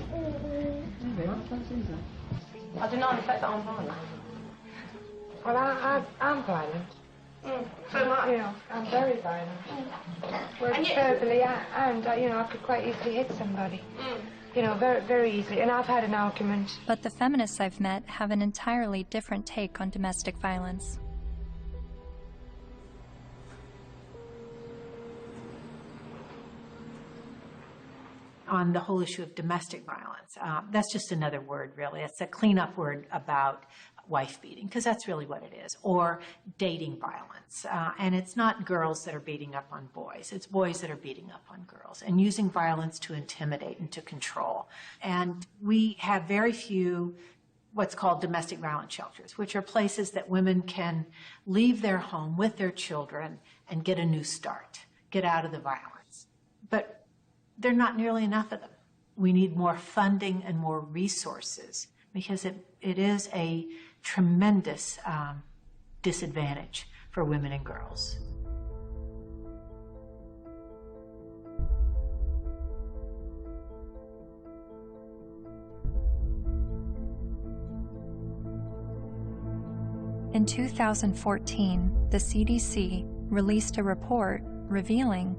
I do not affect that I'm violent. Well, I'm violent. So am I. You know, I'm very violent. Whereas verbally, and you know, I could quite easily hit somebody. You know, very, very easily. And I've had an argument. But the feminists I've met have an entirely different take on domestic violence. On the whole issue of domestic violence, that's just another word, really. It's a cleanup word about wife beating, because that's really what it is, or dating violence. And it's not girls that are beating up on boys. It's boys that are beating up on girls and using violence to intimidate and to control. And we have very few what's called domestic violence shelters, which are places that women can leave their home with their children and get a new start, get out of the violence. But there are not nearly enough of them. We need more funding and more resources, because it is a tremendous disadvantage for women and girls. In 2014, the CDC released a report revealing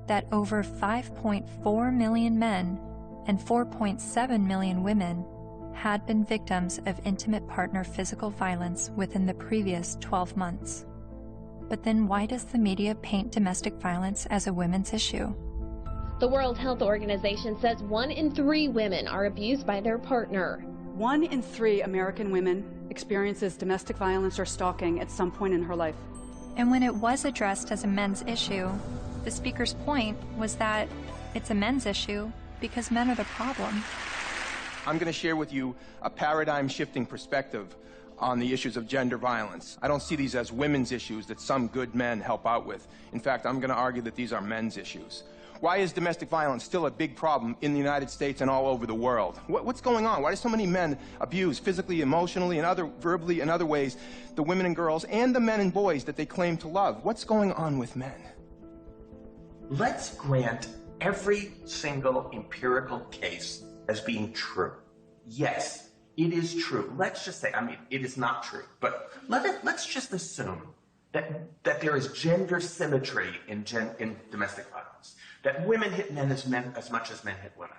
that over 5.4 million men and 4.7 million women had been victims of intimate partner physical violence within the previous 12 months. But then why does the media paint domestic violence as a women's issue? The World Health Organization says 1 in 3 women are abused by their partner. 1 in 3 American women experiences domestic violence or stalking at some point in her life. And when it was addressed as a men's issue, the speaker's point was that it's a men's issue because men are the problem. I'm going to share with you a paradigm-shifting perspective on the issues of gender violence. I don't see these as women's issues that some good men help out with. In fact, I'm going to argue that these are men's issues. Why is domestic violence still a big problem in the United States and all over the world? What's going on? Why do so many men abuse physically, emotionally, and verbally and other ways the women and girls and the men and boys that they claim to love? What's going on with men? Let's grant every single empirical case as being true. Yes, it is true. Let's just say, I mean, it is not true, but let's just assume that there is gender symmetry in domestic violence, that women hit men as much as men hit women.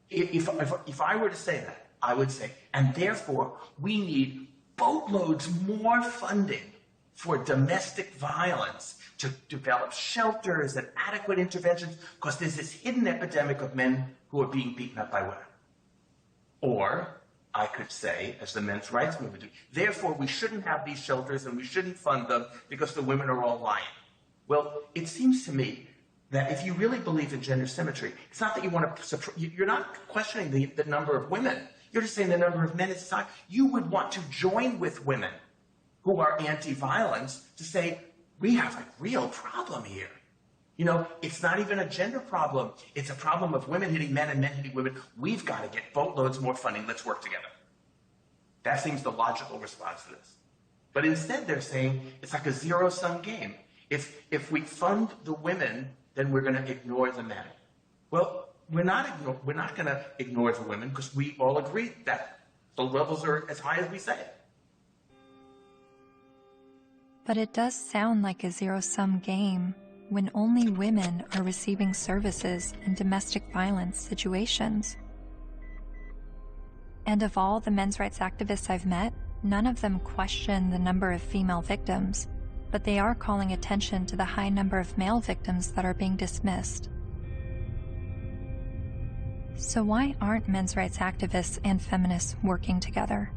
If I were to say that, I would say, and therefore we need boatloads more funding for domestic violence, to develop shelters and adequate interventions, because there's this hidden epidemic of men who are being beaten up by women. Or I could say, as the men's rights movement do, therefore we shouldn't have these shelters and we shouldn't fund them because the women are all lying. Well, it seems to me that if you really believe in gender symmetry, it's not that you want to, you're not questioning the number of women. You're just saying the number of men is high. You would want to join with women who are anti-violence to say, we have a real problem here. You know, it's not even a gender problem. It's a problem of women hitting men and men hitting women. We've got to get boatloads more funding. Let's work together. That seems the logical response to this. But instead they're saying it's like a zero-sum game. If we fund the women, then we're going to ignore the men. Well, we're not going to ignore the women because we all agree that the levels are as high as we say. But it does sound like a zero-sum game when only women are receiving services in domestic violence situations. And of all the men's rights activists I've met, none of them question the number of female victims, but they are calling attention to the high number of male victims that are being dismissed. So why aren't men's rights activists and feminists working together?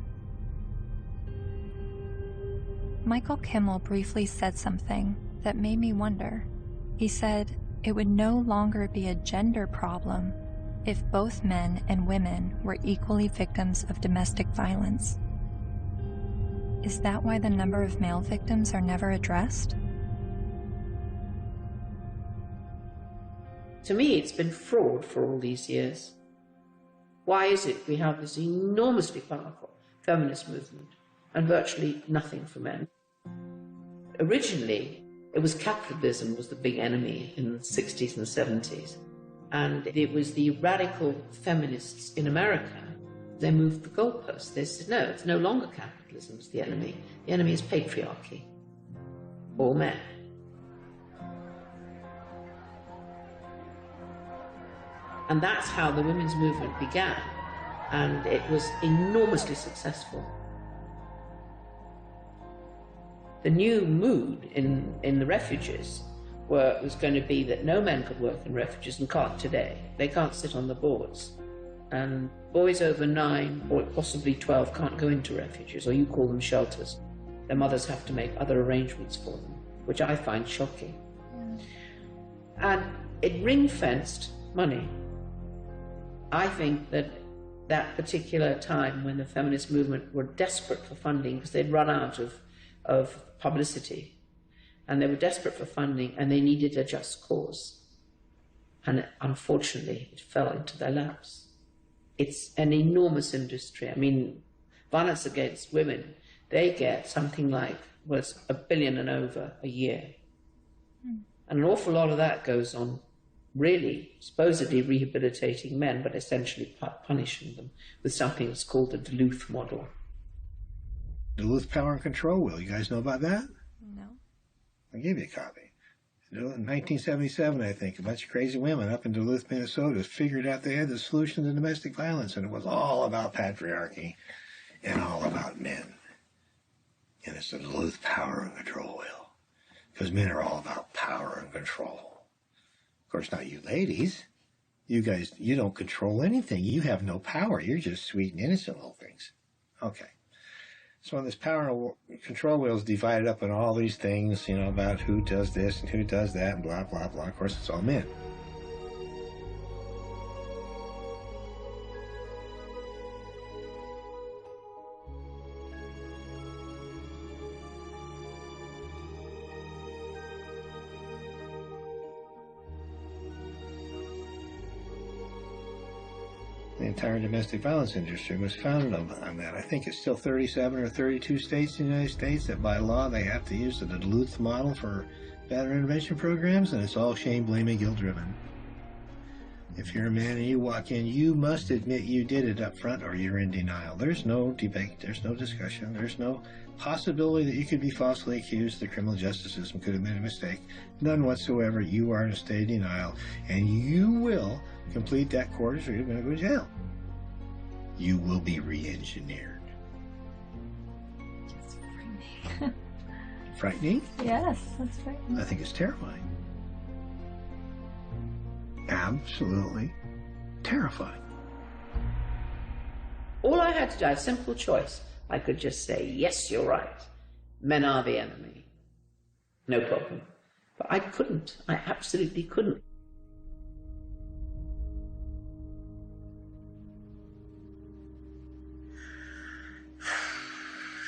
Michael Kimmel briefly said something that made me wonder. He said it would no longer be a gender problem if both men and women were equally victims of domestic violence. Is that why the number of male victims are never addressed? To me, it's been fraud for all these years. Why is it we have this enormously powerful feminist movement and virtually nothing for men? Originally, it was capitalism was the big enemy in the 60s and 70s. And it was the radical feminists in America. They moved the goalposts. They said, no, it's no longer capitalism is the enemy. The enemy is patriarchy. All men. And that's how the women's movement began. And it was enormously successful. The new mood in the refuges was going to be that no men could work in refuges and can't today. They can't sit on the boards. And boys over 9 or possibly 12 can't go into refuges, or you call them shelters. Their mothers have to make other arrangements for them, which I find shocking. And it ring-fenced money. I think that that particular time when the feminist movement were desperate for funding because they'd run out of publicity, and they were desperate for funding, and they needed a just cause. And unfortunately, it fell into their laps. It's an enormous industry. I mean, violence against women, they get something like, was $1 billion and over a year. And an awful lot of that goes on really supposedly rehabilitating men, but essentially punishing them with something that's called the Duluth model. Duluth Power and Control Wheel. You guys know about that? No. I gave you a copy. In 1977, I think, a bunch of crazy women up in Duluth, Minnesota figured out they had the solution to domestic violence, and it was all about patriarchy and all about men. And it's the Duluth Power and Control Wheel. Because men are all about power and control. Of course, not you ladies. You guys, you don't control anything. You have no power. You're just sweet and innocent little things. Okay. So this power and control wheel is divided up in all these things, you know, about who does this and who does that and blah, blah, blah. Of course, it's all men. The entire domestic violence industry was founded on that. I think it's still 37 or 32 states in the United States that by law they have to use the Duluth model for battery intervention programs, and it's all shame, blaming, guilt-driven. If you're a man and you walk in, you must admit you did it up front or you're in denial. There's no debate, there's no discussion, there's no possibility that you could be falsely accused, the criminal justice system could have made a mistake. None whatsoever. You are in a state of denial, and you will complete that course or you're going to go to jail. You will be re-engineered. That's frightening. Frightening? Yes, that's frightening. I think it's terrifying. Absolutely terrifying. All I had to do, I had a simple choice. I could just say, yes, you're right. Men are the enemy. No problem. But I couldn't. I absolutely couldn't.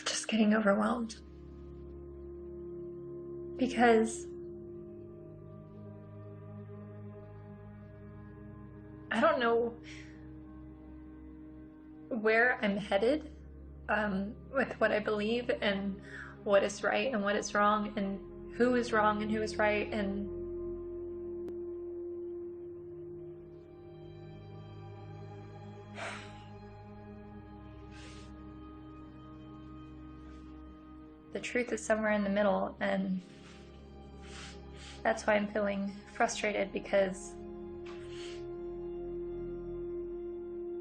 Just getting overwhelmed. Because I don't know where I'm headed with what I believe and what is right and what is wrong and who is wrong and who is right, and the truth is somewhere in the middle, and that's why I'm feeling frustrated, because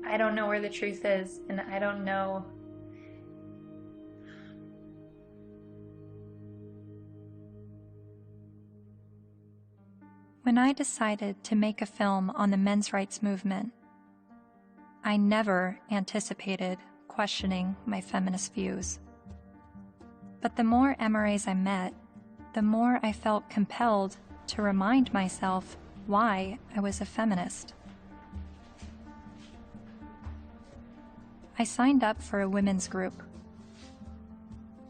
I don't know where the truth is, and I don't know When I decided to make a film on the men's rights movement, I never anticipated questioning my feminist views. But the more MRAs I met, the more I felt compelled to remind myself why I was a feminist. I signed up for a women's group.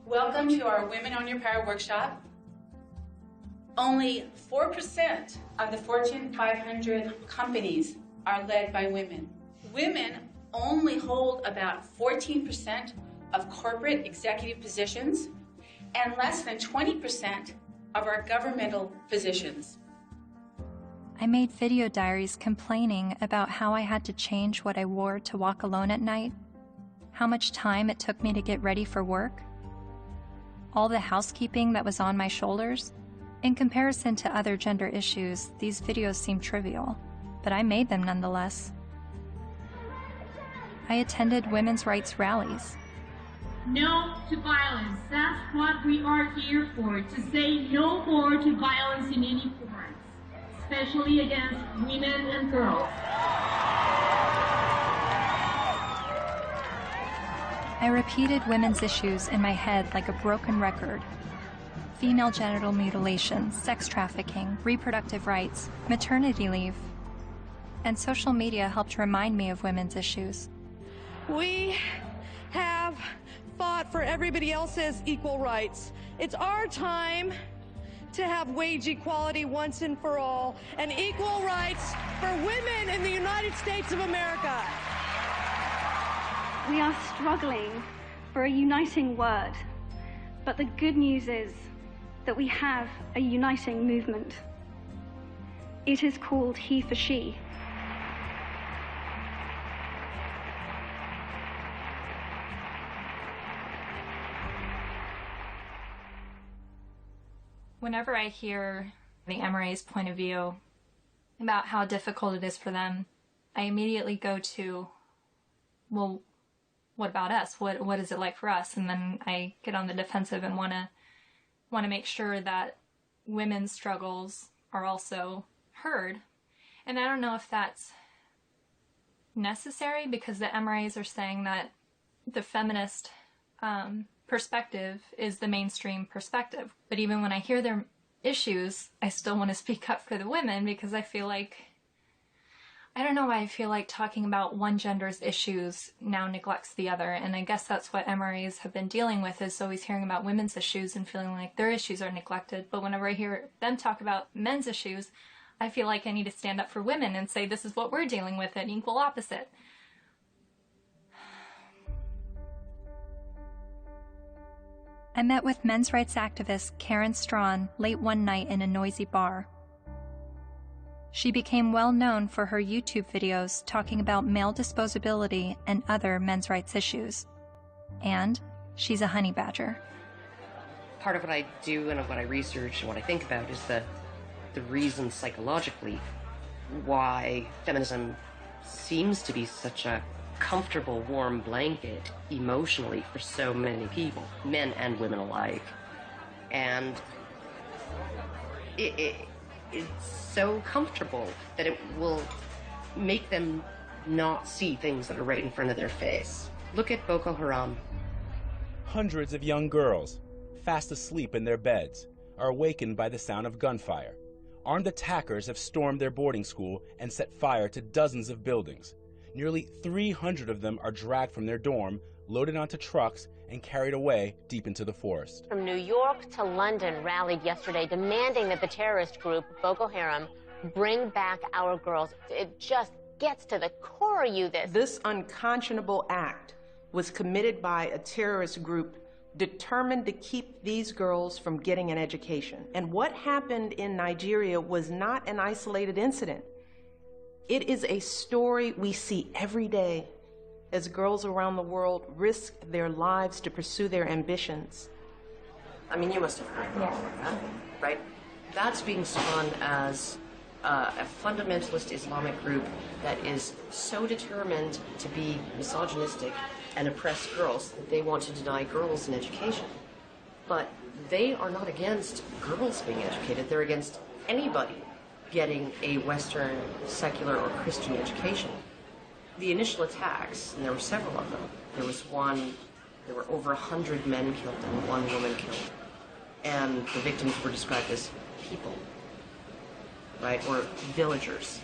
Welcome to our Women on Your Power workshop. Only 4% of the Fortune 500 companies are led by women. Women only hold about 14% of corporate executive positions and less than 20% of our governmental positions. I made video diaries complaining about how I had to change what I wore to walk alone at night, how much time it took me to get ready for work, all the housekeeping that was on my shoulders. In comparison to other gender issues, these videos seem trivial, but I made them nonetheless. I attended women's rights rallies. No to violence. That's what we are here for, to say no more to violence in any form, especially against women and girls. I repeated women's issues in my head like a broken record. Female genital mutilation, sex trafficking, reproductive rights, maternity leave. And social media helped remind me of women's issues. We have fought for everybody else's equal rights. It's our time to have wage equality once and for all, and equal rights for women in the United States of America. We are struggling for a uniting word, but the good news is that we have a uniting movement. It is called He for She. whenever I hear the MRA's point of view about how difficult it is for them, I immediately go to, well, what about us? What is it like for us? And then I get on the defensive and want to make sure that women's struggles are also heard. And I don't know if that's necessary, because the MRAs are saying that the feminist perspective is the mainstream perspective. But even when I hear their issues, I still want to speak up for the women, because I feel like, I don't know why I feel like talking about one gender's issues now neglects the other. And I guess that's what MRAs have been dealing with, is always hearing about women's issues and feeling like their issues are neglected. But whenever I hear them talk about men's issues, I feel like I need to stand up for women and say, this is what we're dealing with, an equal opposite. I met with men's rights activist Karen Strawn late one night in a noisy bar. She became well known for her YouTube videos talking about male disposability and other men's rights issues. And she's a honey badger. Part of what I do and what I research and what I think about is the reason psychologically why feminism seems to be such a comfortable, warm blanket emotionally for so many people, men and women alike. And it's so comfortable that it will make them not see things that are right in front of their face. Look at Boko Haram. Hundreds of young girls, fast asleep in their beds, are awakened by the sound of gunfire. Armed attackers have stormed their boarding school and set fire to dozens of buildings. Nearly 300 of them are dragged from their dorm, loaded onto trucks, and carried away deep into the forest. From New York to London rallied yesterday demanding that the terrorist group, Boko Haram, bring back our girls. It just gets to the core of you, This unconscionable act was committed by a terrorist group determined to keep these girls from getting an education. And what happened in Nigeria was not an isolated incident. It is a story we see every day as girls around the world risk their lives to pursue their ambitions. I mean, you must have heard about that, right? That's being spun as a fundamentalist Islamic group that is so determined to be misogynistic and oppress girls that they want to deny girls an education. But they are not against girls being educated. They're against anybody getting a Western, secular, or Christian education. The initial attacks, and there were several of them, there were over 100 men killed and 1 woman killed. And the victims were described as people, right, or villagers.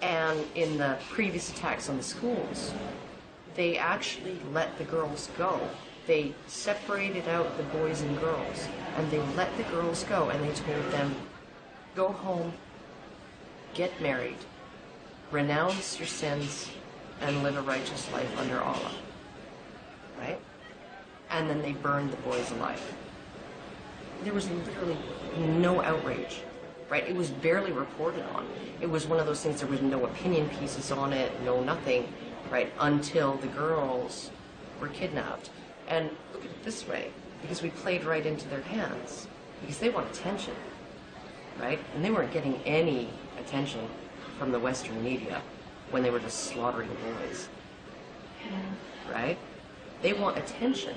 And in the previous attacks on the schools, they actually let the girls go. They separated out the boys and girls, and they let the girls go, and they told them, go home, get married, renounce your sins, and live a righteous life under Allah, right? And then they burned the boys alive. There was literally no outrage, right? It was barely reported on. It was one of those things, there was no opinion pieces on it, no nothing, right, until the girls were kidnapped. And look at it this way, because we played right into their hands, because they want attention, right? And they weren't getting any attention from the Western media when they were just slaughtering boys, right? They want attention.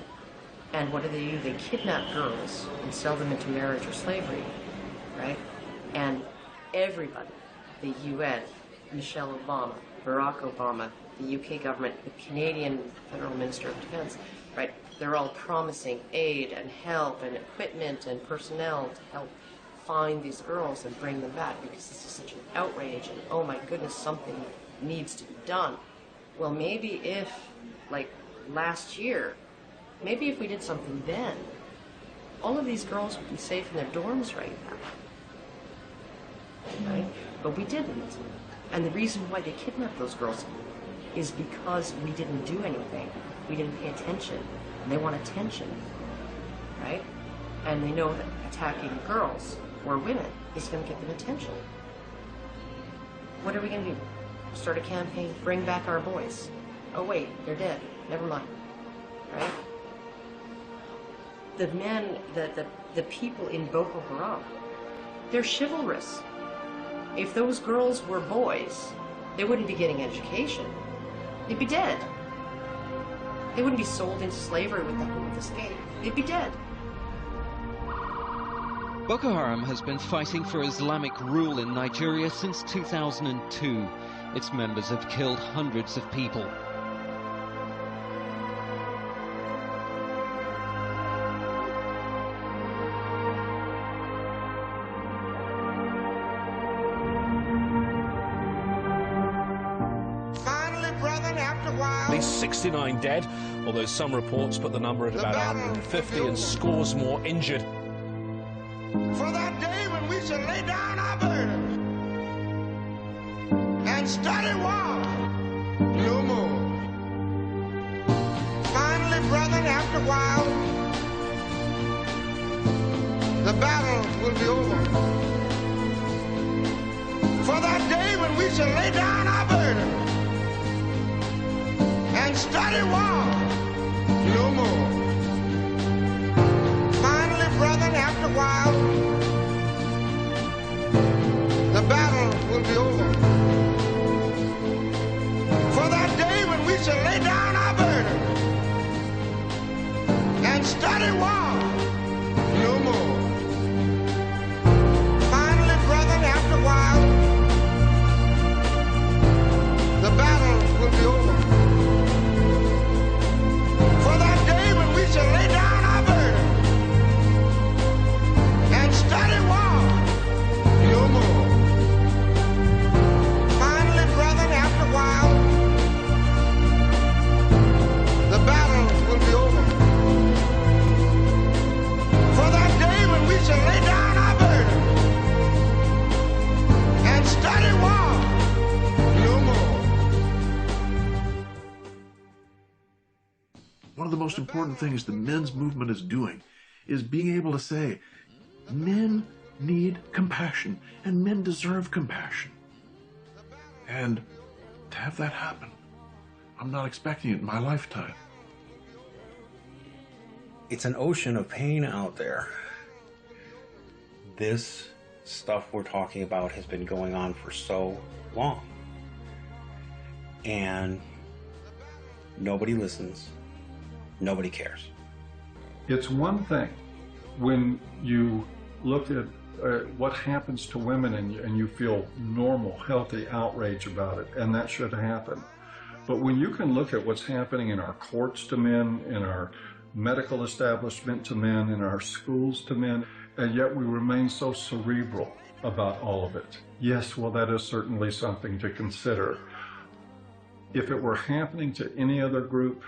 And what do? They kidnap girls and sell them into marriage or slavery, right? And everybody, the UN, Michelle Obama, Barack Obama, the UK government, the Canadian Federal Minister of Defense, right? They're all promising aid and help and equipment and personnel to help find these girls and bring them back, because this is such an outrage and oh my goodness, something needs to be done. Well, maybe if, like last year, maybe if we did something then, all of these girls would be safe in their dorms right now, right? But we didn't. And the reason why they kidnapped those girls is because we didn't do anything. We didn't pay attention. And they want attention, right? And they know that attacking girls or women is going to get them attention. What are we going to do? Start a campaign, bring back our boys. Oh wait, they're dead. Never mind, right? The men, the people in Boko Haram, they're chivalrous. If those girls were boys, they wouldn't be getting education. They'd be dead. They wouldn't be sold into slavery with the hope of escape. They'd be dead. Boko Haram has been fighting for Islamic rule in Nigeria since 2002. Its members have killed hundreds of people. At least 69 dead, although some reports put the number at about 150 and scores more injured. For that day when we shall lay down our burdens and study war no more. Finally, brethren, after a while, the battle will be over. For that day when we shall lay down our burdens and study war no more. Finally, brethren, after a while, the battle will be over. For that day when we shall lay down our burdens and study war no more. Finally, brethren, after a while, the battle will be over. For that day when we shall lay down our burdens and study war no more. one of the most important things the men's movement is doing is being able to say, men need compassion, and men deserve compassion. And to have that happen, I'm not expecting it in my lifetime. It's an ocean of pain out there. This stuff we're talking about has been going on for so long. And nobody listens. Nobody cares. It's one thing when you look at what happens to women and you feel normal, healthy outrage about it, and that should happen. But when you can look at what's happening in our courts to men, in our medical establishment to men, in our schools to men, and yet we remain so cerebral about all of it. Yes, well, that is certainly something to consider. If it were happening to any other group,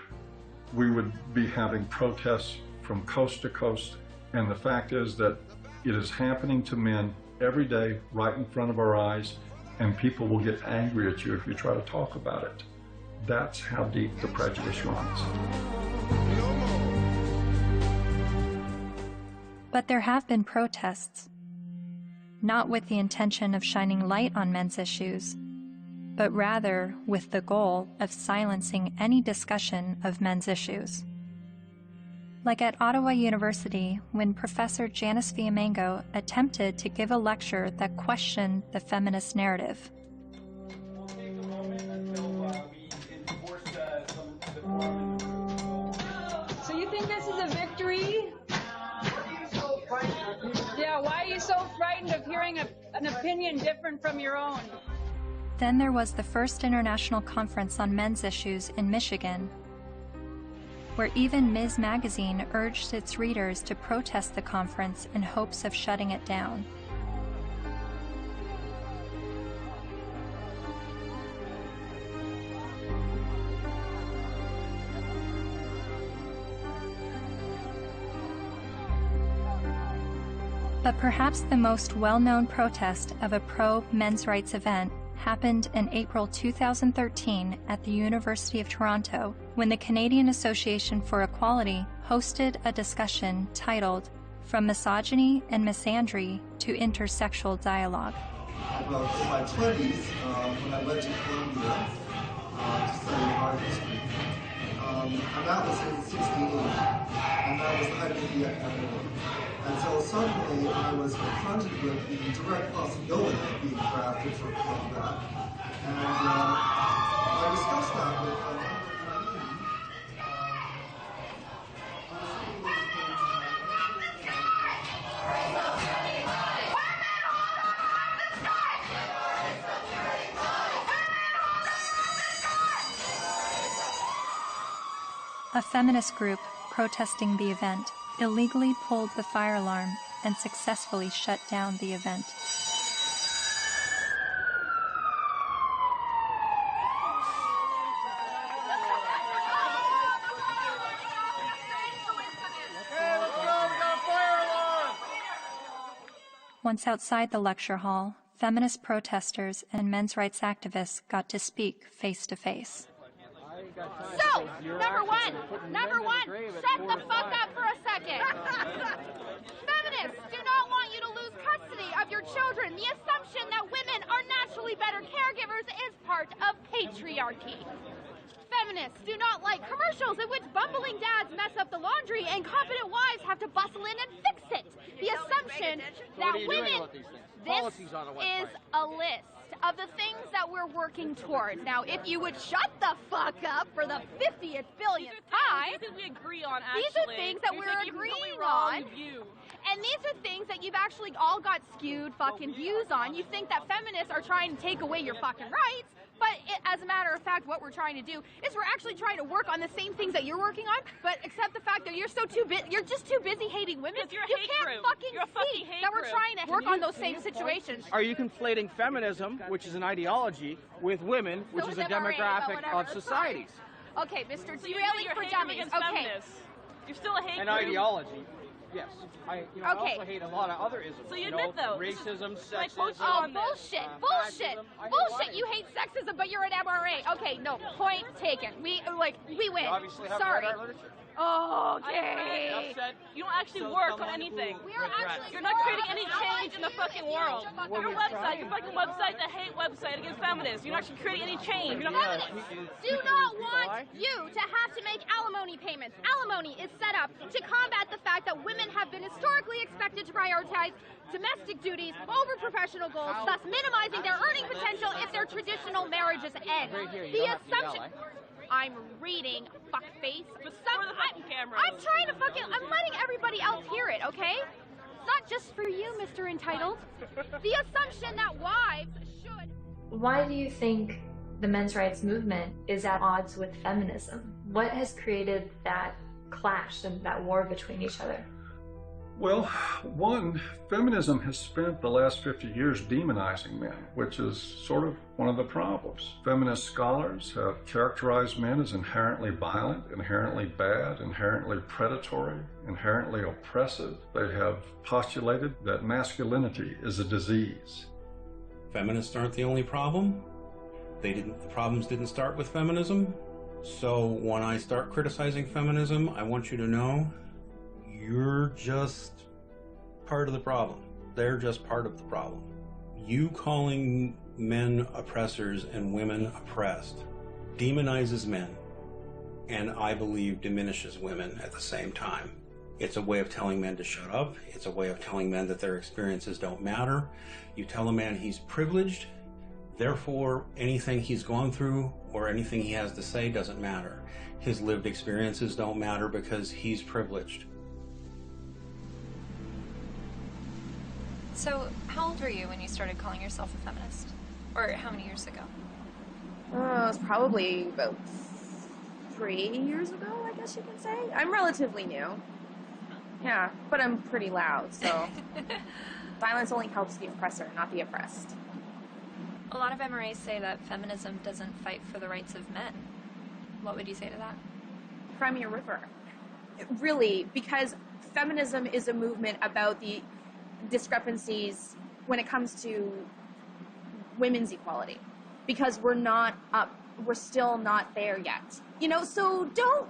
we would be having protests from coast to coast. And the fact is that it is happening to men every day, right in front of our eyes, and people will get angry at you if you try to talk about it. That's how deep the prejudice runs. But there have been protests, not with the intention of shining light on men's issues, but rather with the goal of silencing any discussion of men's issues. Like at Ottawa University, when Professor Janice Fiamengo attempted to give a lecture that questioned the feminist narrative. So you think this is a victory? Yeah, why are you so frightened of hearing an opinion different from your own? Then there was the first International Conference on Men's Issues in Michigan, where even Ms. Magazine urged its readers to protest the conference in hopes of shutting it down. But perhaps the most well-known protest of a pro-men's rights event happened in April 2013 at the University of Toronto, when the Canadian Association for Equality hosted a discussion titled From Misogyny and Misandry to Intersexual Dialogue. Well, in my 20s, when I went to Columbia to study art history, and that was in 68, and that was the height of the epidemic. And so suddenly I was confronted with the direct possibility of being drafted for that. And I discussed that with a feminist group protesting the event illegally pulled the fire alarm and successfully shut down the event. Once outside the lecture hall, feminist protesters and men's rights activists got to speak face to face. So, number one, shut the fuck up for a second. Feminists do not want you to lose custody of your children. The assumption that women are naturally better caregivers is part of patriarchy. Feminists do not like commercials in which bumbling dads mess up the laundry and competent wives have to bustle in and fix it. The assumption that women... This is a list of the things that we're working towards. Now, if you would shut the fuck up for the 50th billionth time, These are things we agree on, actually. These are things that we're agreeing on. And these are things that you've actually all got skewed fucking views on. You think that feminists are trying to take away your fucking rights, but as a matter of fact, what we're trying to do is we're actually trying to work on the same things that you're working on, but except the fact that you're just too busy hating women. You can't fucking see that we're trying to work on those same situations. Are you conflating feminism, which is an ideology, with women, which is a demographic of societies? Okay, Mr. Derailing for Dummies. Okay. You're still a hate An group. ideology. Yes. I also hate a lot of other isms. So you admit those? Racism, I sexism. oh, bullshit! fascism. Bullshit! You hate sexism, but you're an MRA. Okay, no, point taken. We win. You obviously have Sorry. read our literature. Okay. You don't actually work on anything. You're not creating any change in the fucking world. Your website, your fucking website, the hate website against feminists. You're not actually creating any change. You're not Do not want you to have to make alimony payments. Alimony is set up to combat the fact that women have been historically expected to prioritize domestic duties over professional goals, thus minimizing their earning potential if their traditional marriages end. The assumption... I'm reading, fuckface. I'm trying to I'm letting everybody else hear it, okay? It's not just for you, Mr. Entitled. The assumption that wives should... Why do you think the men's rights movement is at odds with feminism? What has created that clash and that war between each other? Well, one, feminism has spent the last 50 years demonizing men, which is sort of one of the problems. Feminist scholars have characterized men as inherently violent, inherently bad, inherently predatory, inherently oppressive. They have postulated that masculinity is a disease. Feminists aren't the only problem. The problems didn't start with feminism. So when I start criticizing feminism, I want you to know you're just part of the problem. They're just part of the problem. You calling men oppressors and women oppressed demonizes men, and I believe diminishes women at the same time. It's a way of telling men to shut up. It's a way of telling men that their experiences don't matter. You tell a man he's privileged, therefore anything he's gone through or anything he has to say doesn't matter. His lived experiences don't matter because he's privileged. So, how old were you when you started calling yourself a feminist? Or how many years ago? It was probably about 3 years ago, I guess you can say. I'm relatively new. Yeah, but I'm pretty loud, so violence only helps the oppressor, not the oppressed. A lot of MRAs say that feminism doesn't fight for the rights of men. What would you say to that? Cry me a river. Really, because feminism is a movement about the discrepancies when it comes to women's equality, because we're still not there yet. You know, so don't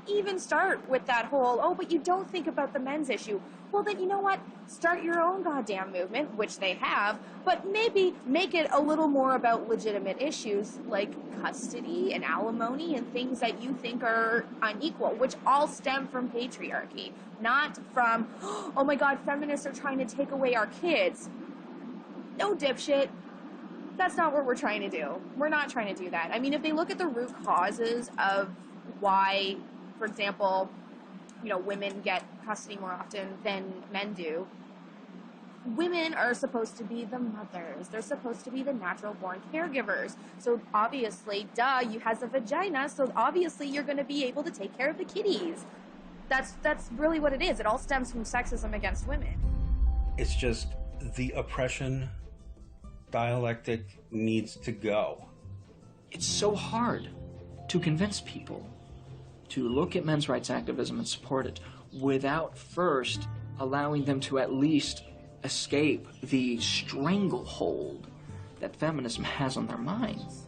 even start with that whole, oh, but you don't think about the men's issue. Well, then, you know what? Start your own goddamn movement, which they have, but maybe make it a little more about legitimate issues like custody and alimony and things that you think are unequal, which all stem from patriarchy, not from, oh my God, feminists are trying to take away our kids. No, dipshit. That's not what we're trying to do. We're not trying to do that. I mean, if they look at the root causes of why, for example, you know, women get custody more often than men do, women are supposed to be the mothers. They're supposed to be the natural born caregivers. So obviously, duh, you has a vagina, so obviously you're going to be able to take care of the kiddies. That's really what it is. It all stems from sexism against women. It's just the oppression dialectic needs to go. It's so hard to convince people to look at men's rights activism and support it without first allowing them to at least escape the stranglehold that feminism has on their minds.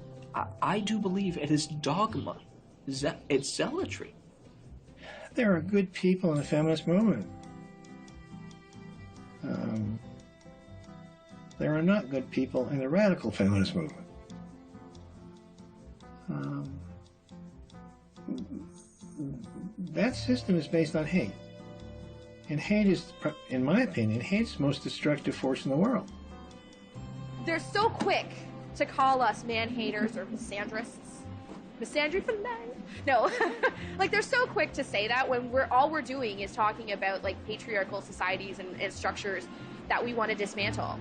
I do believe it is dogma. It's zealotry. There are good people in the feminist movement. There are not good people in the radical feminist movement. That system is based on hate. And hate is, in my opinion, hate's the most destructive force in the world. They're so quick to call us man-haters or misandrists. Misandry for men? No. Like, they're so quick to say that when all we're doing is talking about, like, patriarchal societies and structures that we want to dismantle.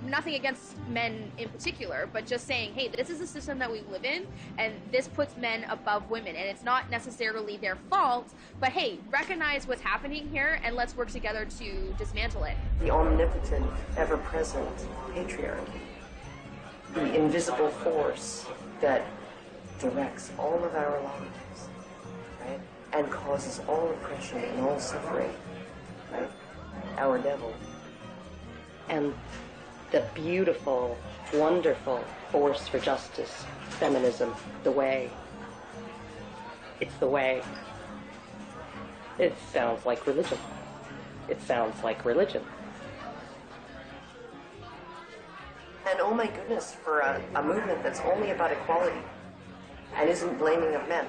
Nothing against men in particular, but just saying, hey, this is the system that we live in, and this puts men above women, and it's not necessarily their fault, but hey, recognize what's happening here, and let's work together to dismantle it. The omnipotent, ever-present patriarchy, the invisible force that directs all of our lives, right? and causes all oppression and all suffering, right? Our devil. And the beautiful, wonderful force for justice, feminism, the way. It's the way. It sounds like religion. It sounds like religion. And oh my goodness, for a movement that's only about equality and isn't blaming of men.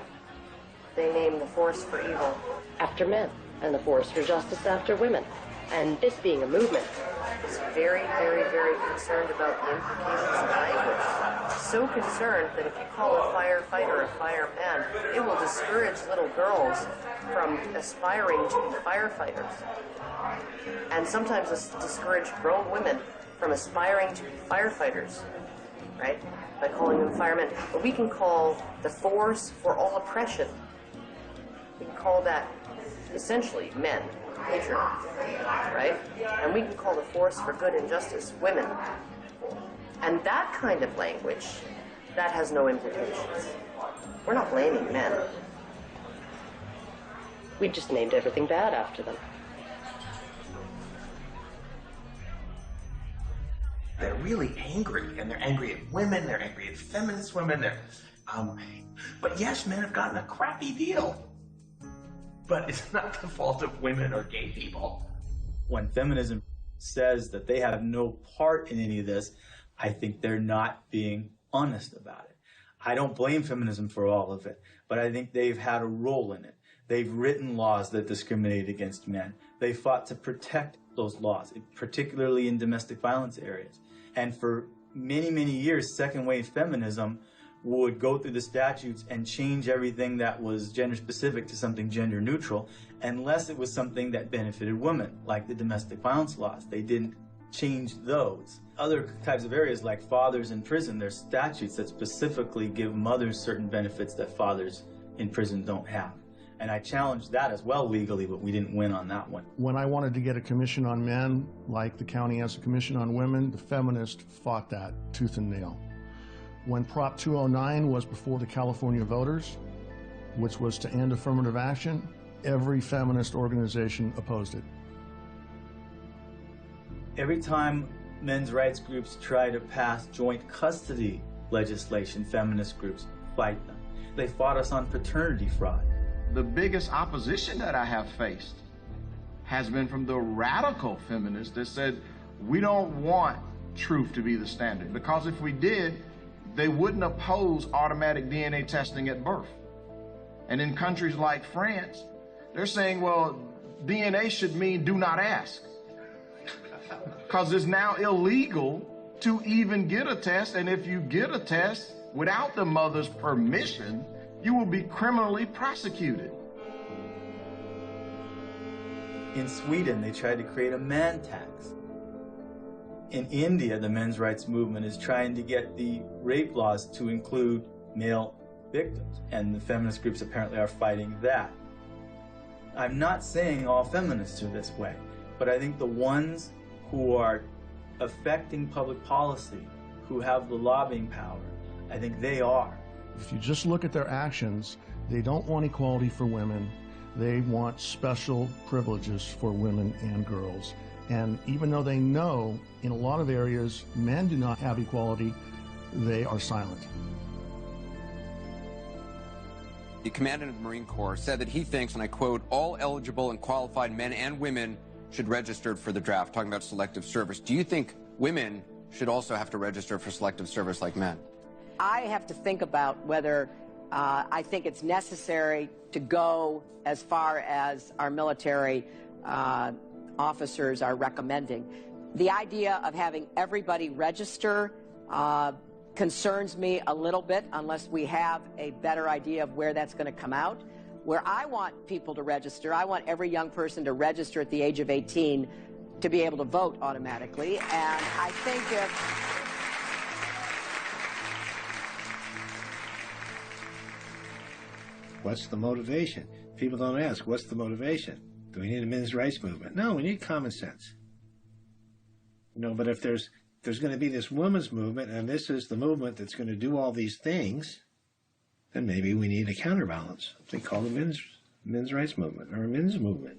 They name the force for evil after men and the force for justice after women. And this being a movement is very, very, very concerned about the implications of language. So concerned that if you call a firefighter a fireman, it will discourage little girls from aspiring to be firefighters. And sometimes discourage grown women from aspiring to be firefighters, right? By calling them firemen. But we can call the force for all oppression, we can call that essentially men, patriarchy, right? And we can call the force for good and justice women. And that kind of language, that has no implications. We're not blaming men. We just named everything bad after them. They're really angry, and they're angry at women, they're angry at feminist women, but yes, men have gotten a crappy deal. But it's not the fault of women or gay people. When feminism says that they have no part in any of this, I think they're not being honest about it. I don't blame feminism for all of it, but I think they've had a role in it. They've written laws that discriminate against men. They fought to protect those laws, particularly in domestic violence areas. And for many, many years, second wave feminism would go through the statutes and change everything that was gender specific to something gender neutral, unless it was something that benefited women, like the domestic violence laws. They didn't change those. Other types of areas like fathers in prison, there's statutes that specifically give mothers certain benefits that fathers in prison don't have. And I challenged that as well legally, but we didn't win on that one. When I wanted to get a commission on men, like the county has a commission on women, the feminists fought that tooth and nail. When Prop 209 was before the California voters, which was to end affirmative action, every feminist organization opposed it. Every time men's rights groups try to pass joint custody legislation, feminist groups fight them. They fought us on paternity fraud. The biggest opposition that I have faced has been from the radical feminists that said, we don't want truth to be the standard, because if we did, they wouldn't oppose automatic DNA testing at birth. And in countries like France, they're saying, well, DNA should mean do not ask. Because it's now illegal to even get a test, and if you get a test without the mother's permission, you will be criminally prosecuted. In Sweden, they tried to create a man tax. In India, the men's rights movement is trying to get the rape laws to include male victims, and the feminist groups apparently are fighting that. I'm not saying all feminists are this way, but I think the ones who are affecting public policy, who have the lobbying power, I think they are. If you just look at their actions, they don't want equality for women. They want special privileges for women and girls. And even though they know in a lot of areas men do not have equality, they are silent. The commandant of the Marine Corps said that he thinks, and I quote, all eligible and qualified men and women should register for the draft, talking about selective service. Do you think women should also have to register for selective service like men? I have to think about whether I think it's necessary to go as far as our military officers are recommending. The idea of having everybody register concerns me a little bit unless we have a better idea of where that's going to come out. Where I want people to register, I want every young person to register at the age of 18 to be able to vote automatically. And I think if... What's the motivation? People don't ask, what's the motivation? Do we need a men's rights movement? No, we need common sense. You know, but if there's going to be this women's movement, and this is the movement that's going to do all these things, then maybe we need a counterbalance. They call the men's men's rights movement or a men's movement.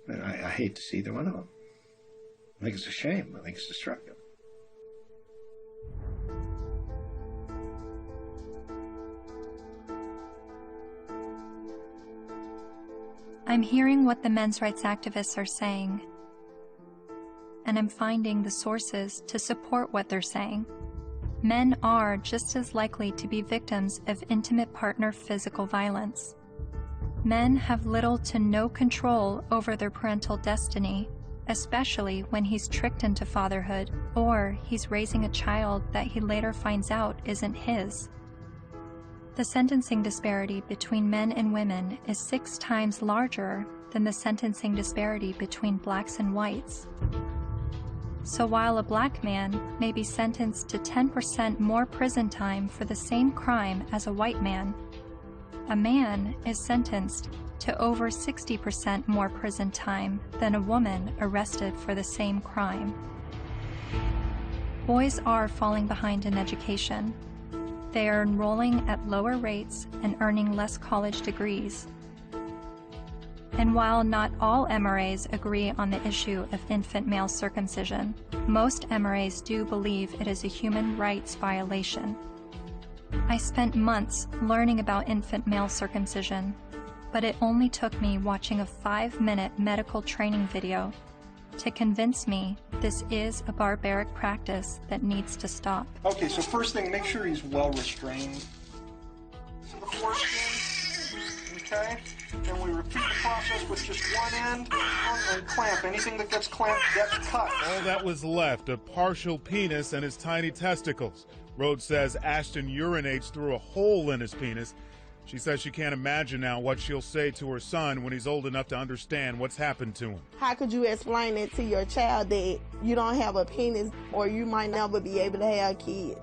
And I hate to see either one of them. I think it's a shame. I think it's destructive. I'm hearing what the men's rights activists are saying, and I'm finding the sources to support what they're saying. Men are just as likely to be victims of intimate partner physical violence. Men have little to no control over their parental destiny, especially when he's tricked into fatherhood or he's raising a child that he later finds out isn't his. The sentencing disparity between men and women is 6 times larger than the sentencing disparity between blacks and whites. So while a black man may be sentenced to 10% more prison time for the same crime as a white man, a man is sentenced to over 60% more prison time than a woman arrested for the same crime. Boys are falling behind in education. They are enrolling at lower rates and earning less college degrees. And while not all MRAs agree on the issue of infant male circumcision, most MRAs do believe it is a human rights violation. I spent months learning about infant male circumcision, but it only took me watching a 5-minute medical training video to convince me this is a barbaric practice that needs to stop. Okay, so first thing, make sure he's well restrained. The foreskin, okay? And we repeat the process with just one end and clamp. Anything that gets clamped gets cut. All that was left, a partial penis and his tiny testicles. Rhodes says Ashton urinates through a hole in his penis. She says she can't imagine now what she'll say to her son when he's old enough to understand what's happened to him. How could you explain it to your child that you don't have a penis or you might never be able to have kids?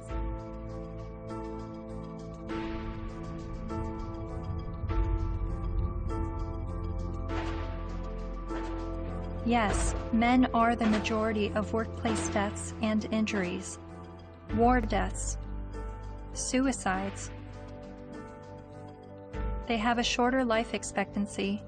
Yes, men are the majority of workplace deaths and injuries, war deaths, suicides. They have a shorter life expectancy.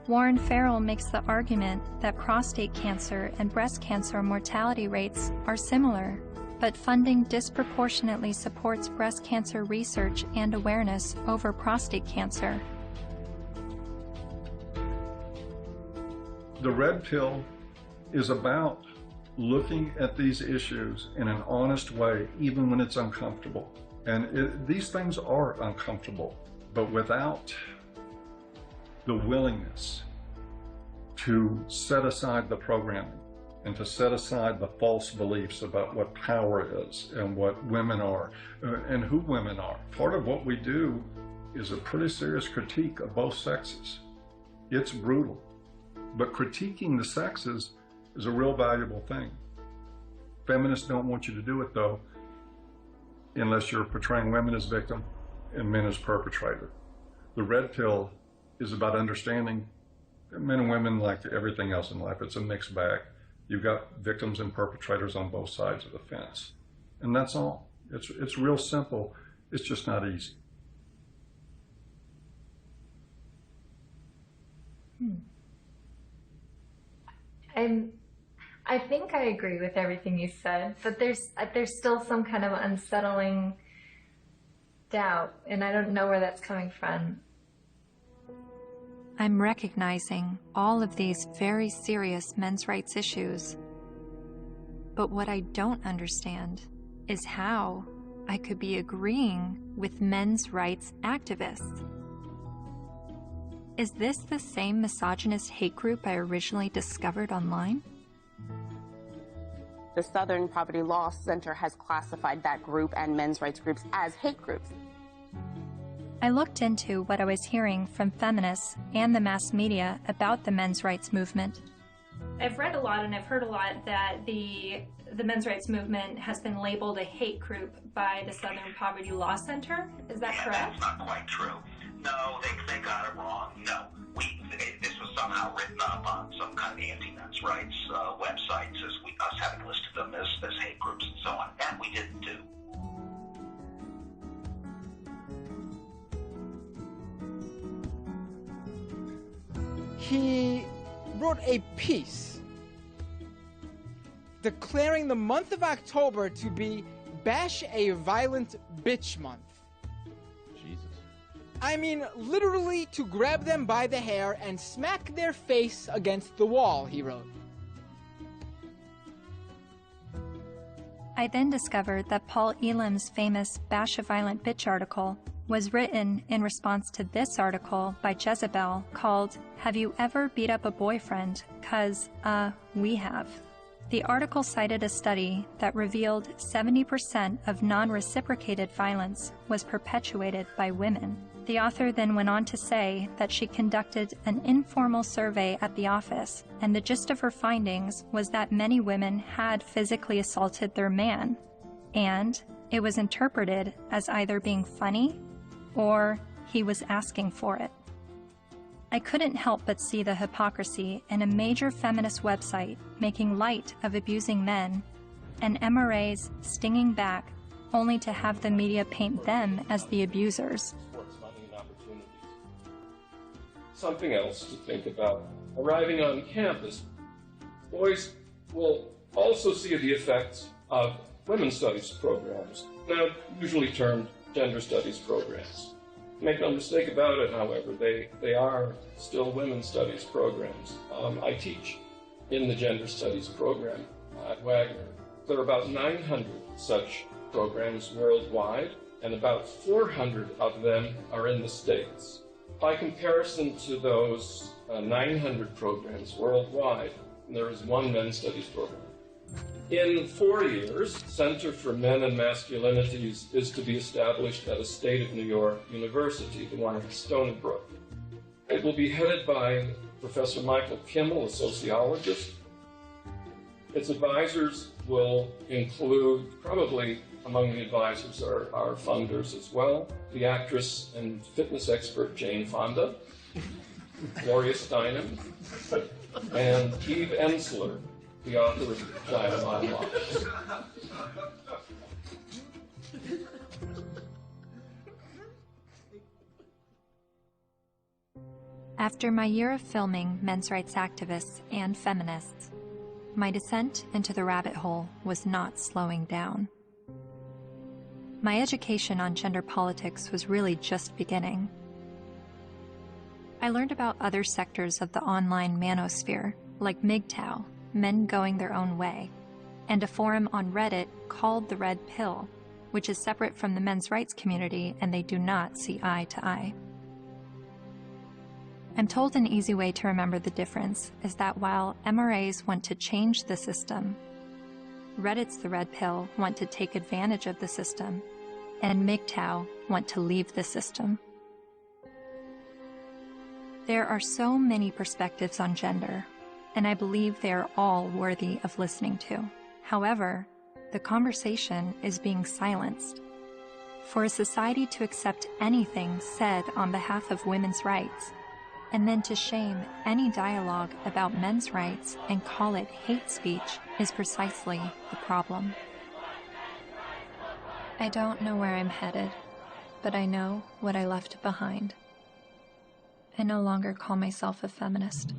Warren Farrell makes the argument that prostate cancer and breast cancer mortality rates are similar, but funding disproportionately supports breast cancer research and awareness over prostate cancer. The Red Pill is about looking at these issues in an honest way, even when it's uncomfortable. And these things are uncomfortable, but without the willingness to set aside the programming and to set aside the false beliefs about what power is and what women are and who women are. Part of what we do is a pretty serious critique of both sexes. It's brutal, but critiquing the sexes is a real valuable thing. Feminists don't want you to do it, though, unless you're portraying women as victim and men as perpetrator. The Red Pill is about understanding that men and women, like everything else in life, it's a mixed bag. You've got victims and perpetrators on both sides of the fence. And that's all. It's real simple. It's just not easy. I think I agree with everything you said, but there's still some kind of unsettling doubt, and I don't know where that's coming from. I'm recognizing all of these very serious men's rights issues, but what I don't understand is how I could be agreeing with men's rights activists. Is this the same misogynist hate group I originally discovered online? The Southern Poverty Law Center has classified that group and men's rights groups as hate groups. I looked into what I was hearing from feminists and the mass media about the men's rights movement. I've read a lot and I've heard a lot that the men's rights movement has been labeled a hate group by the Southern Poverty Law Center. Is that correct? That's not quite true. No, they got it wrong. No, this was somehow written up on some kind of anti-men's rights websites as us having listed them as hate groups and so on. That we didn't do. he wrote a piece declaring the month of October to be Bash a Violent Bitch Month. Jesus. I mean, literally to grab them by the hair and smack their face against the wall, he wrote. I then discovered that Paul Elam's famous Bash a Violent Bitch article was written in response to this article by Jezebel called, "Have You Ever Beat Up a Boyfriend? 'Cause, we have." The article cited a study that revealed 70% of non-reciprocated violence was perpetuated by women. The author then went on to say that she conducted an informal survey at the office, and the gist of her findings was that many women had physically assaulted their man, and it was interpreted as either being funny or he was asking for it. I couldn't help but see the hypocrisy in a major feminist website making light of abusing men, and MRAs stinging back only to have the media paint them as the abusers. Something else to think about. Arriving on campus, boys will also see the effects of women's studies programs, now usually termed gender studies programs. Make no mistake about it, however, they are still women's studies programs. I teach in the gender studies program at Wagner. There are about 900 such programs worldwide, and about 400 of them are in the States. By comparison to those 900 programs worldwide, there is one men's studies program. In 4 years, Center for Men and Masculinities is to be established at a state of New York university, the one at Stony Brook. It will be headed by Professor Michael Kimmel, a sociologist. Its advisors will include, probably among the advisors are funders as well, the actress and fitness expert Jane Fonda, Gloria Steinem, and Eve Ensler, the author of Vagina Monologues. After my year of filming men's rights activists and feminists, my descent into the rabbit hole was not slowing down. My education on gender politics was really just beginning. I learned about other sectors of the online manosphere, like MGTOW, Men Going Their Own Way, and a forum on Reddit called The Red Pill, which is separate from the men's rights community and they do not see eye to eye. I'm told an easy way to remember the difference is that while MRAs want to change the system, Reddit's The Red Pill want to take advantage of the system, and MGTOW want to leave the system. There are so many perspectives on gender, and I believe they are all worthy of listening to. However, the conversation is being silenced. For a society to accept anything said on behalf of women's rights, and then to shame any dialogue about men's rights and call it hate speech is precisely the problem. I don't know where I'm headed, but I know what I left behind. I no longer call myself a feminist.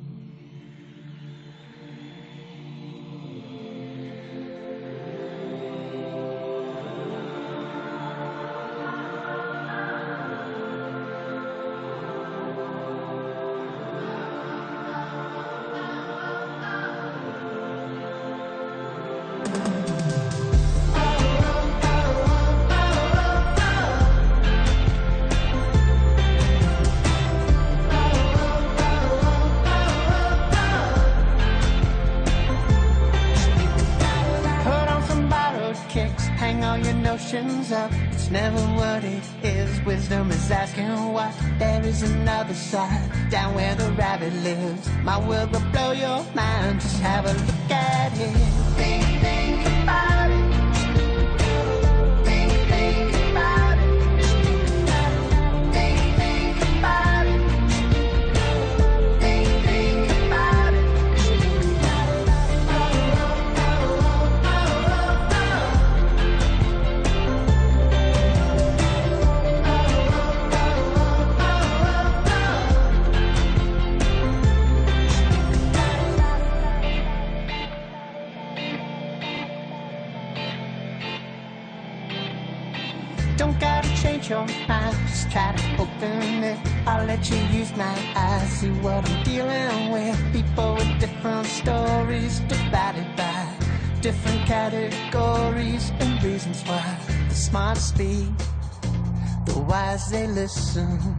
Up. It's never what it is. Wisdom is asking what. There is another side, down where the rabbit lives. My world will blow your mind. Just have a look at it. Think about it. Think about it. Think about it. Think about it. your mind, just try to open it. I'll let you use my eyes, see what I'm dealing with. People with different stories, divided by different categories and reasons why. The smart speak, the wise they listen.